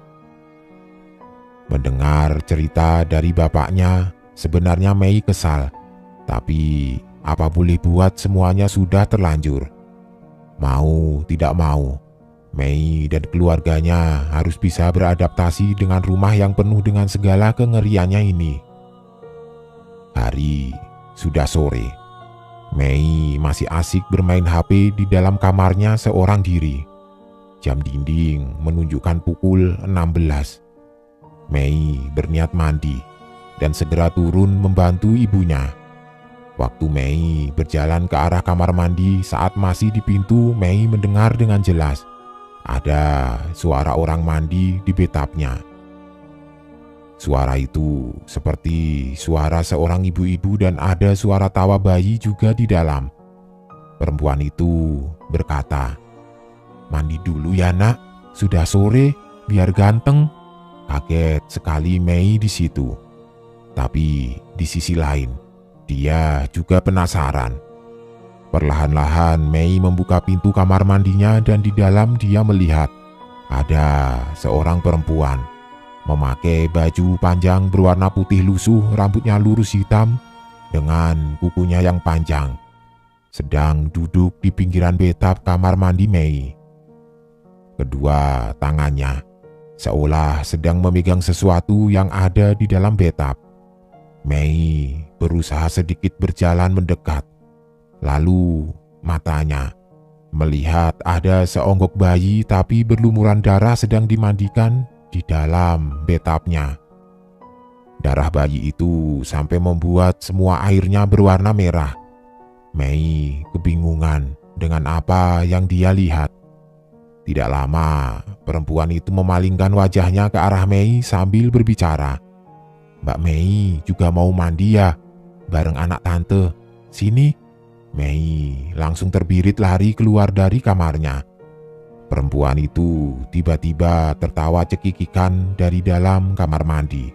Mendengar cerita dari bapaknya, sebenarnya Mei kesal. Tapi apa boleh buat, semuanya sudah terlanjur. Mau tidak mau, Mei dan keluarganya harus bisa beradaptasi dengan rumah yang penuh dengan segala kengeriannya ini. Hari sudah sore. Mei masih asik bermain HP di dalam kamarnya seorang diri. Jam dinding menunjukkan pukul 16. Mei berniat mandi dan segera turun membantu ibunya. Waktu Mei berjalan ke arah kamar mandi, saat masih di pintu, Mei mendengar dengan jelas ada suara orang mandi di bathtubnya. Suara itu seperti suara seorang ibu-ibu dan ada suara tawa bayi juga di dalam. Perempuan itu berkata, "Mandi dulu ya nak, sudah sore, biar ganteng." Kaget sekali Mei di situ. Tapi di sisi lain, dia juga penasaran. Perlahan-lahan Mei membuka pintu kamar mandinya dan di dalam dia melihat ada seorang perempuan memakai baju panjang berwarna putih lusuh, rambutnya lurus hitam dengan kukunya yang panjang, sedang duduk di pinggiran bathtub kamar mandi Mei. Kedua tangannya seolah sedang memegang sesuatu yang ada di dalam bathtub. Mei berusaha sedikit berjalan mendekat. Lalu matanya melihat ada seonggok bayi tapi berlumuran darah sedang dimandikan di dalam bathtubnya. Darah bayi itu sampai membuat semua airnya berwarna merah. Mei kebingungan dengan apa yang dia lihat. Tidak lama, perempuan itu memalingkan wajahnya ke arah Mei sambil berbicara. "Mbak Mei juga mau mandi ya? Bareng anak tante. Sini." Mei langsung terbirit lari keluar dari kamarnya. Perempuan itu tiba-tiba tertawa cekikikan dari dalam kamar mandi.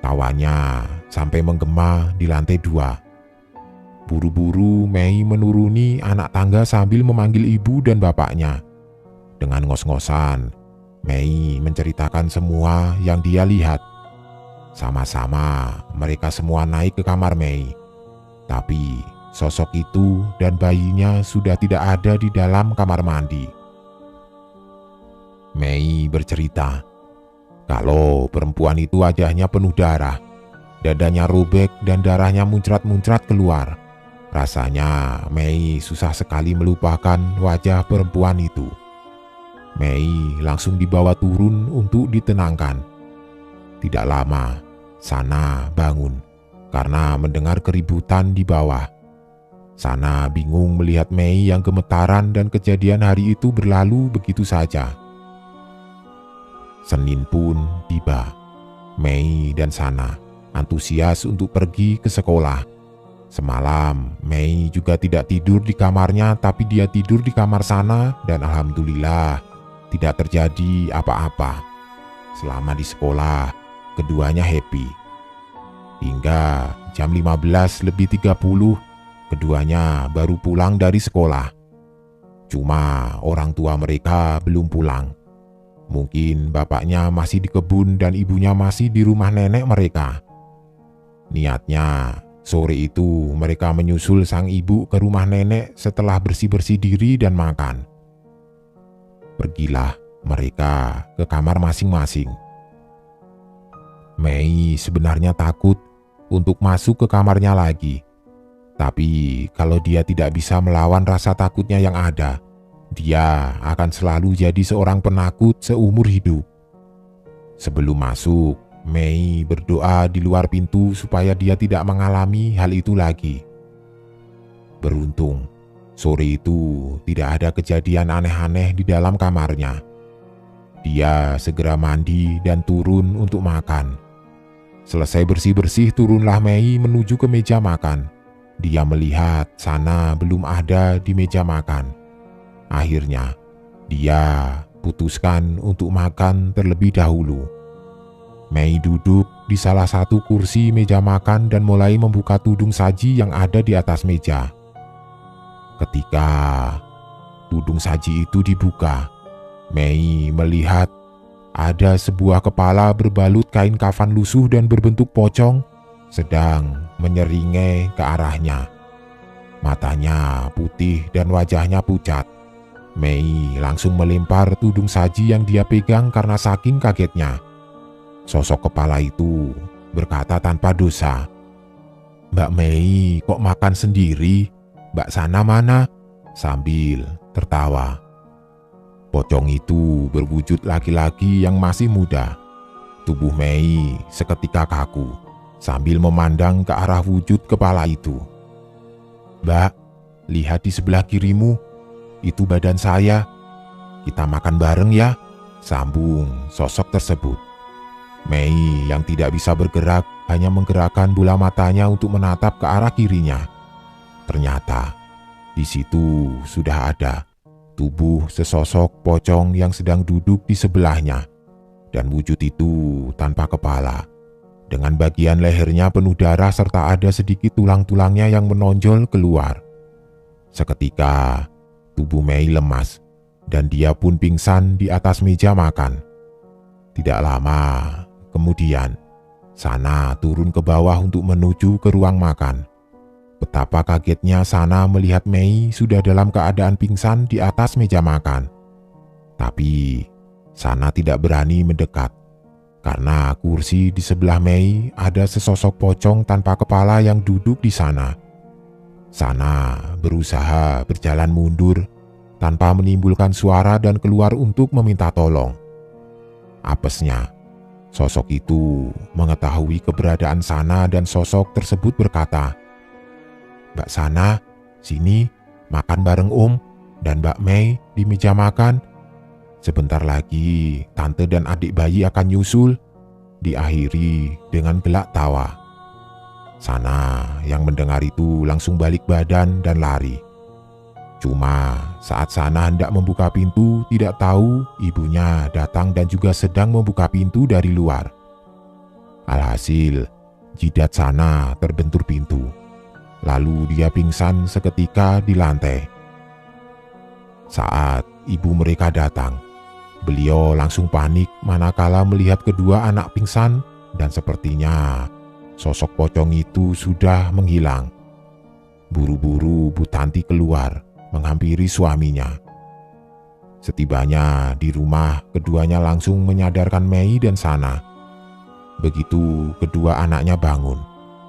Tawanya sampai menggema di lantai 2. Buru-buru Mei menuruni anak tangga sambil memanggil ibu dan bapaknya. Dengan ngos-ngosan, Mei menceritakan semua yang dia lihat. Sama-sama mereka semua naik ke kamar Mei. Tapi sosok itu dan bayinya sudah tidak ada di dalam kamar mandi. Mei bercerita kalau perempuan itu wajahnya penuh darah, dadanya robek dan darahnya muncrat-muncrat keluar. Rasanya Mei susah sekali melupakan wajah perempuan itu. Mei langsung dibawa turun untuk ditenangkan. Tidak lama, Sana bangun karena mendengar keributan di bawah. Sana bingung melihat Mei yang gemetaran dan kejadian hari itu berlalu begitu saja. Senin pun tiba. Mei dan Sana antusias untuk pergi ke sekolah. Semalam, Mei juga tidak tidur di kamarnya, tapi dia tidur di kamar Sana dan alhamdulillah tidak terjadi apa-apa. Selama di sekolah, keduanya happy. Hingga jam 15:30, keduanya baru pulang dari sekolah. Cuma orang tua mereka belum pulang. Mungkin bapaknya masih di kebun dan ibunya masih di rumah nenek mereka. Niatnya, sore itu mereka menyusul sang ibu ke rumah nenek setelah bersih-bersih diri dan makan. Pergilah mereka ke kamar masing-masing. Mei sebenarnya takut untuk masuk ke kamarnya lagi. Tapi kalau dia tidak bisa melawan rasa takutnya yang ada, dia akan selalu jadi seorang penakut seumur hidup. Sebelum masuk, Mei berdoa di luar pintu supaya dia tidak mengalami hal itu lagi. Beruntung, sore itu tidak ada kejadian aneh-aneh di dalam kamarnya. Dia segera mandi dan turun untuk makan. Selesai bersih-bersih, turunlah Mei menuju ke meja makan. Dia melihat Sana belum ada di meja makan. Akhirnya, dia putuskan untuk makan terlebih dahulu. Mei duduk di salah satu kursi meja makan dan mulai membuka tudung saji yang ada di atas meja. Ketika tudung saji itu dibuka, Mei melihat ada sebuah kepala berbalut kain kafan lusuh dan berbentuk pocong sedang menyeringai ke arahnya. Matanya putih dan wajahnya pucat. Mei langsung melempar tudung saji yang dia pegang karena saking kagetnya. Sosok kepala itu berkata tanpa dosa, "Mbak Mei kok makan sendiri? Mbak Sana mana?" sambil tertawa. Pocong itu berwujud laki-laki yang masih muda. Tubuh Mei seketika kaku sambil memandang ke arah wujud kepala itu. "Mbak, lihat di sebelah kirimu, itu badan saya. Kita makan bareng ya," sambung sosok tersebut. Mei yang tidak bisa bergerak hanya menggerakkan bola matanya untuk menatap ke arah kirinya. Ternyata di situ sudah ada tubuh sesosok pocong yang sedang duduk di sebelahnya, dan wujud itu tanpa kepala, dengan bagian lehernya penuh darah serta ada sedikit tulang-tulangnya yang menonjol keluar. Seketika tubuh Mei lemas dan dia pun pingsan di atas meja makan. Tidak lama kemudian, Sana turun ke bawah untuk menuju ke ruang makan. Betapa kagetnya Sana melihat Mei sudah dalam keadaan pingsan di atas meja makan. Tapi Sana tidak berani mendekat, karena kursi di sebelah Mei ada sesosok pocong tanpa kepala yang duduk di sana. Sana berusaha berjalan mundur tanpa menimbulkan suara dan keluar untuk meminta tolong. Apesnya, sosok itu mengetahui keberadaan Sana dan sosok tersebut berkata, "Mbak Sana, sini makan bareng Om dan Mbak Mei di meja makan. Sebentar lagi tante dan adik bayi akan nyusul," diakhiri dengan gelak tawa. Sana yang mendengar itu langsung balik badan dan lari. Cuma saat Sana hendak membuka pintu, tidak tahu ibunya datang dan juga sedang membuka pintu dari luar. Alhasil, jidat Sana terbentur pintu. Lalu dia pingsan seketika di lantai. Saat ibu mereka datang, beliau langsung panik manakala melihat kedua anak pingsan dan sepertinya sosok pocong itu sudah menghilang. Buru-buru Bu Tanti keluar menghampiri suaminya. Setibanya di rumah, keduanya langsung menyadarkan Mei dan Sana. Begitu kedua anaknya bangun,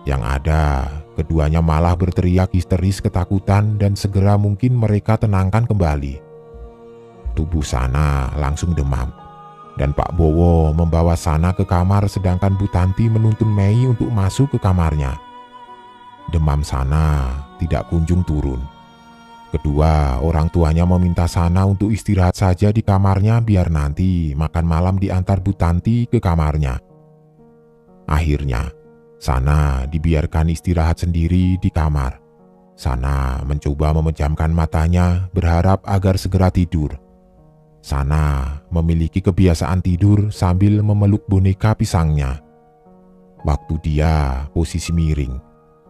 yang ada keduanya malah berteriak histeris ketakutan dan segera mungkin mereka tenangkan kembali. Tubuh Sana langsung demam, dan Pak Bowo membawa Sana ke kamar sedangkan Bu Tanti menuntun Mei untuk masuk ke kamarnya. Demam Sana tidak kunjung turun. Kedua orang tuanya meminta Sana untuk istirahat saja di kamarnya biar nanti makan malam diantar Bu Tanti ke kamarnya. Akhirnya, Sana dibiarkan istirahat sendiri di kamar. Sana mencoba memejamkan matanya berharap agar segera tidur. Sana memiliki kebiasaan tidur sambil memeluk boneka pisangnya. Waktu dia posisi miring,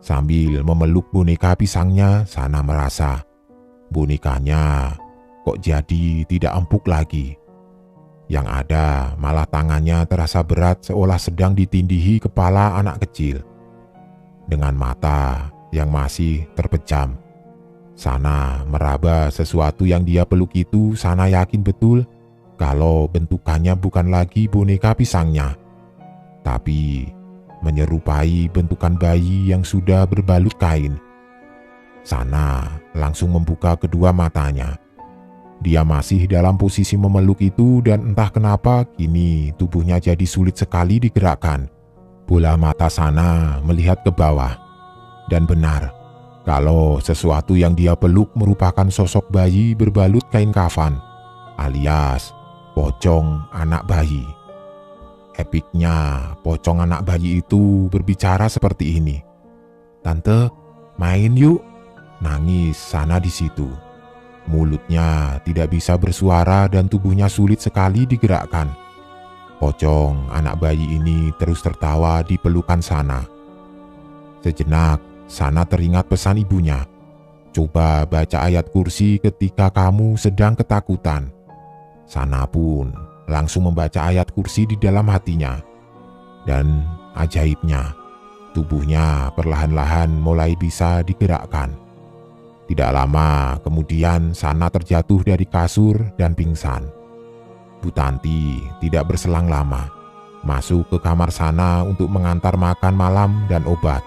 sambil memeluk boneka pisangnya, Sana merasa bonekanya kok jadi tidak empuk lagi. Yang ada malah tangannya terasa berat seolah sedang ditindihi kepala anak kecil. Dengan mata yang masih terpejam, Sana meraba sesuatu yang dia peluk itu. Sana yakin betul kalau bentukannya bukan lagi boneka pisangnya, tapi menyerupai bentukan bayi yang sudah berbalut kain. Sana langsung membuka kedua matanya. Dia masih dalam posisi memeluk itu dan entah kenapa kini tubuhnya jadi sulit sekali digerakkan. Bola mata Sana melihat ke bawah. Dan benar, kalau sesuatu yang dia peluk merupakan sosok bayi berbalut kain kafan, alias pocong anak bayi. Epiknya, pocong anak bayi itu berbicara seperti ini. "Tante, main yuk," nangis Sana di situ. Mulutnya tidak bisa bersuara dan tubuhnya sulit sekali digerakkan. Pocong anak bayi ini terus tertawa di pelukan Sana. Sejenak, Sana teringat pesan ibunya. "Coba baca ayat kursi ketika kamu sedang ketakutan." Sana pun langsung membaca ayat kursi di dalam hatinya. Dan ajaibnya, tubuhnya perlahan-lahan mulai bisa digerakkan. Tidak lama kemudian Sana terjatuh dari kasur dan pingsan. Bu Tanti tidak berselang lama masuk ke kamar Sana untuk mengantar makan malam dan obat.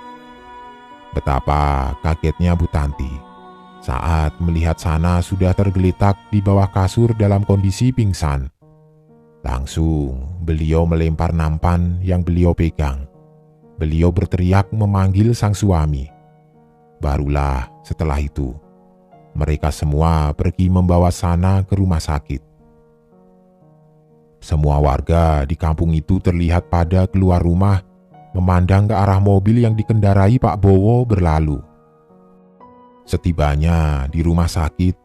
Betapa kagetnya Bu Tanti saat melihat Sana sudah tergeletak di bawah kasur dalam kondisi pingsan. Langsung beliau melempar nampan yang beliau pegang. Beliau berteriak memanggil sang suami. Barulah setelah itu, mereka semua pergi membawa Sana ke rumah sakit. Semua warga di kampung itu terlihat pada keluar rumah, memandang ke arah mobil yang dikendarai Pak Bowo berlalu. Setibanya di rumah sakit,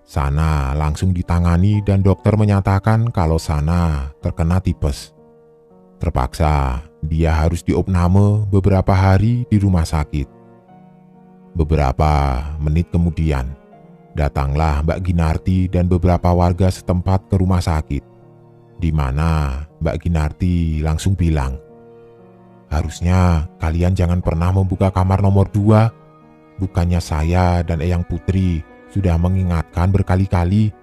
Sana langsung ditangani dan dokter menyatakan kalau Sana terkena tipes. Terpaksa dia harus diopname beberapa hari di rumah sakit. Beberapa menit kemudian, datanglah Mbak Ginarti dan beberapa warga setempat ke rumah sakit, di mana Mbak Ginarti langsung bilang, "Harusnya kalian jangan pernah membuka kamar nomor 2. Bukannya saya dan Eyang Putri sudah mengingatkan berkali-kali.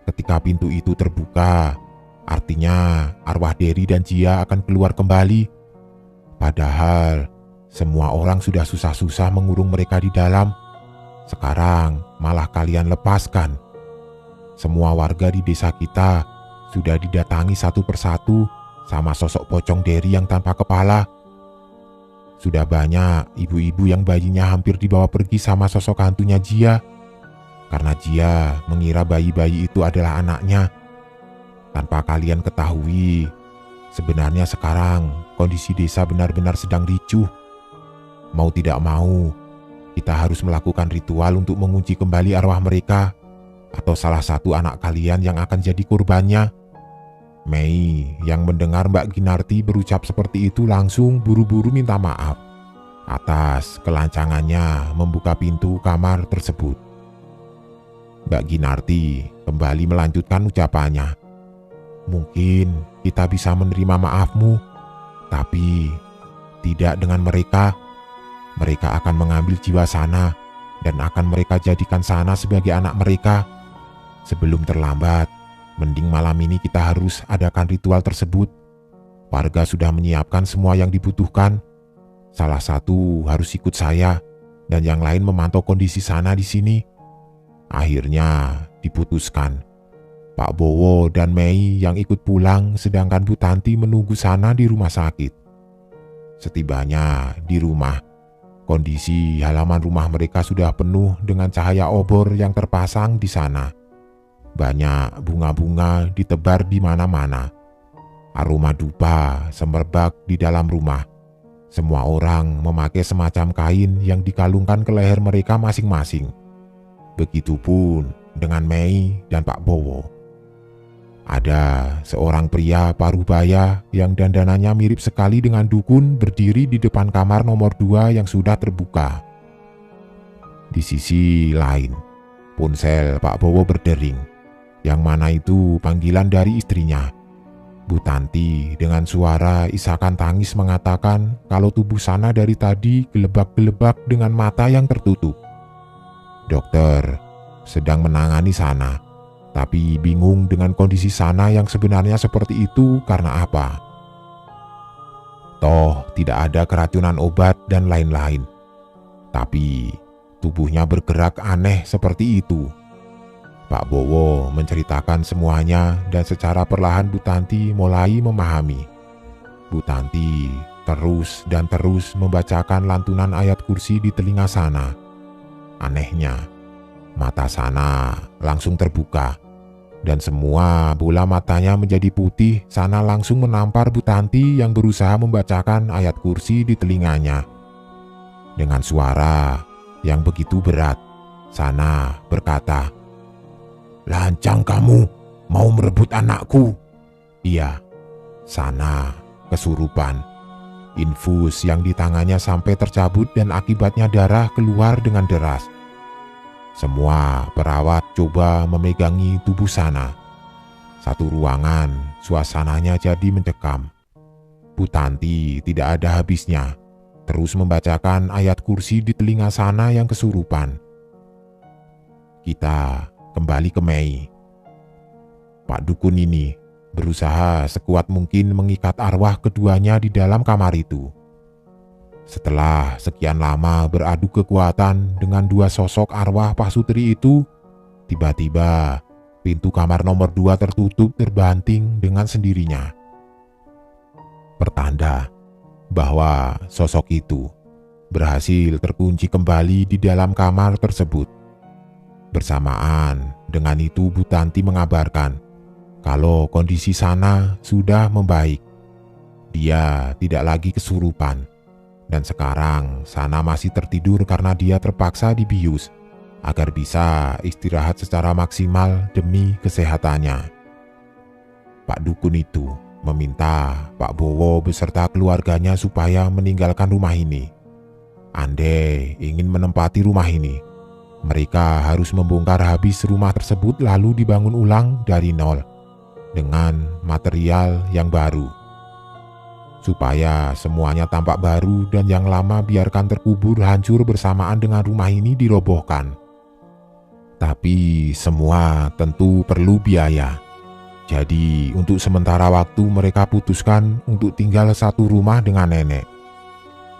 Ketika pintu itu terbuka, artinya arwah Dery dan Jia akan keluar kembali. Padahal semua orang sudah susah-susah mengurung mereka di dalam. Sekarang malah kalian lepaskan. Semua warga di desa kita sudah didatangi satu persatu sama sosok pocong Dery yang tanpa kepala. Sudah banyak ibu-ibu yang bayinya hampir dibawa pergi sama sosok hantunya Jia. Karena Jia mengira bayi-bayi itu adalah anaknya. Tanpa kalian ketahui, sebenarnya sekarang kondisi desa benar-benar sedang ricuh. Mau tidak mau, kita harus melakukan ritual untuk mengunci kembali arwah mereka, atau salah satu anak kalian yang akan jadi korbannya." Mei yang mendengar Mbak Ginarti berucap seperti itu langsung buru-buru minta maaf atas kelancangannya membuka pintu kamar tersebut. Mbak Ginarti kembali melanjutkan ucapannya. "Mungkin kita bisa menerima maafmu, tapi tidak dengan mereka. Mereka akan mengambil jiwa Sana dan akan mereka jadikan Sana sebagai anak mereka. Sebelum terlambat, mending malam ini kita harus adakan ritual tersebut. Warga sudah menyiapkan semua yang dibutuhkan. Salah satu harus ikut saya dan yang lain memantau kondisi Sana di sini." Akhirnya diputuskan. Pak Bowo dan Mei yang ikut pulang, sedangkan Bu Tanti menunggu Sana di rumah sakit. Setibanya di rumah, kondisi halaman rumah mereka sudah penuh dengan cahaya obor yang terpasang di sana. Banyak bunga-bunga ditebar di mana-mana. Aroma dupa semerbak di dalam rumah. Semua orang memakai semacam kain yang dikalungkan ke leher mereka masing-masing. Begitupun dengan Mei dan Pak Bowo. Ada seorang pria parubaya yang dandanannya mirip sekali dengan dukun berdiri di depan kamar nomor 2 yang sudah terbuka. Di sisi lain, ponsel Pak Bowo berdering, yang mana itu panggilan dari istrinya. Bu Tanti dengan suara isakan tangis mengatakan kalau tubuh Sana dari tadi gelebak-gelebak dengan mata yang tertutup. Dokter sedang menangani Sana, tapi bingung dengan kondisi Sana yang sebenarnya seperti itu karena apa. Toh tidak ada keracunan obat dan lain-lain, tapi tubuhnya bergerak aneh seperti itu. Pak Bowo menceritakan semuanya dan secara perlahan Bu Tanti mulai memahami. Bu Tanti terus dan terus membacakan lantunan ayat kursi di telinga Sana. Anehnya, mata Sana langsung terbuka dan semua bola matanya menjadi putih. Sana langsung menampar Bu Tanti yang berusaha membacakan ayat kursi di telinganya. Dengan suara yang begitu berat, Sana berkata, "Lancang kamu, mau merebut anakku?" Iya, Sana kesurupan. Infus yang di tangannya sampai tercabut dan akibatnya darah keluar dengan deras. Semua perawat coba memegangi tubuh Sana. Satu ruangan, suasananya jadi mencekam. Bu Tanti tidak ada habisnya, terus membacakan ayat kursi di telinga Sana yang kesurupan. Kita kembali ke Mei. Pak Dukun ini berusaha sekuat mungkin mengikat arwah keduanya di dalam kamar itu. Setelah sekian lama beradu kekuatan dengan dua sosok arwah Pak Sutri itu, tiba-tiba pintu kamar nomor 2 tertutup terbanting dengan sendirinya. Pertanda bahwa sosok itu berhasil terkunci kembali di dalam kamar tersebut. Bersamaan dengan itu Bu Tanti mengabarkan kalau kondisi Sana sudah membaik. Dia tidak lagi kesurupan dan sekarang Sana masih tertidur karena dia terpaksa dibius agar bisa istirahat secara maksimal demi kesehatannya. Pak Dukun itu meminta Pak Bowo beserta keluarganya supaya meninggalkan rumah ini. Andai ingin menempati rumah ini, mereka harus membongkar habis rumah tersebut lalu dibangun ulang dari nol dengan material yang baru. Supaya semuanya tampak baru dan yang lama biarkan terkubur hancur bersamaan dengan rumah ini dirobohkan. Tapi semua tentu perlu biaya. Jadi untuk sementara waktu mereka putuskan untuk tinggal satu rumah dengan nenek.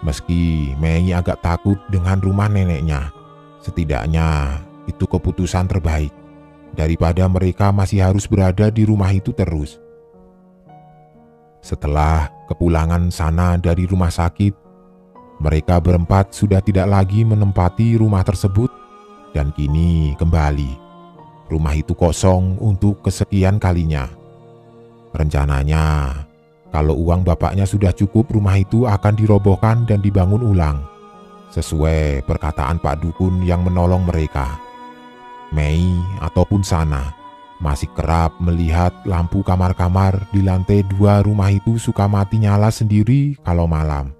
Meski Mei agak takut dengan rumah neneknya, setidaknya itu keputusan terbaik daripada mereka masih harus berada di rumah itu terus. Setelah kepulangan Sana dari rumah sakit, mereka berempat sudah tidak lagi menempati rumah tersebut dan kini kembali. Rumah itu kosong untuk kesekian kalinya. Rencananya, kalau uang bapaknya sudah cukup, rumah itu akan dirobohkan dan dibangun ulang, sesuai perkataan Pak Dukun yang menolong mereka. Mei ataupun Sana masih kerap melihat lampu kamar-kamar di lantai 2 rumah itu suka mati nyala sendiri kalau malam.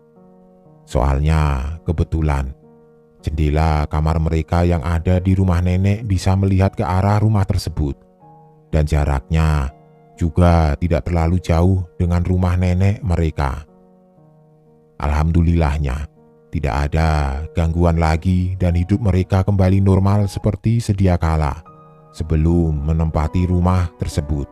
Soalnya kebetulan jendela kamar mereka yang ada di rumah nenek bisa melihat ke arah rumah tersebut, dan jaraknya juga tidak terlalu jauh dengan rumah nenek mereka. Alhamdulillahnya, tidak ada gangguan lagi dan hidup mereka kembali normal seperti sedia kala sebelum menempati rumah tersebut.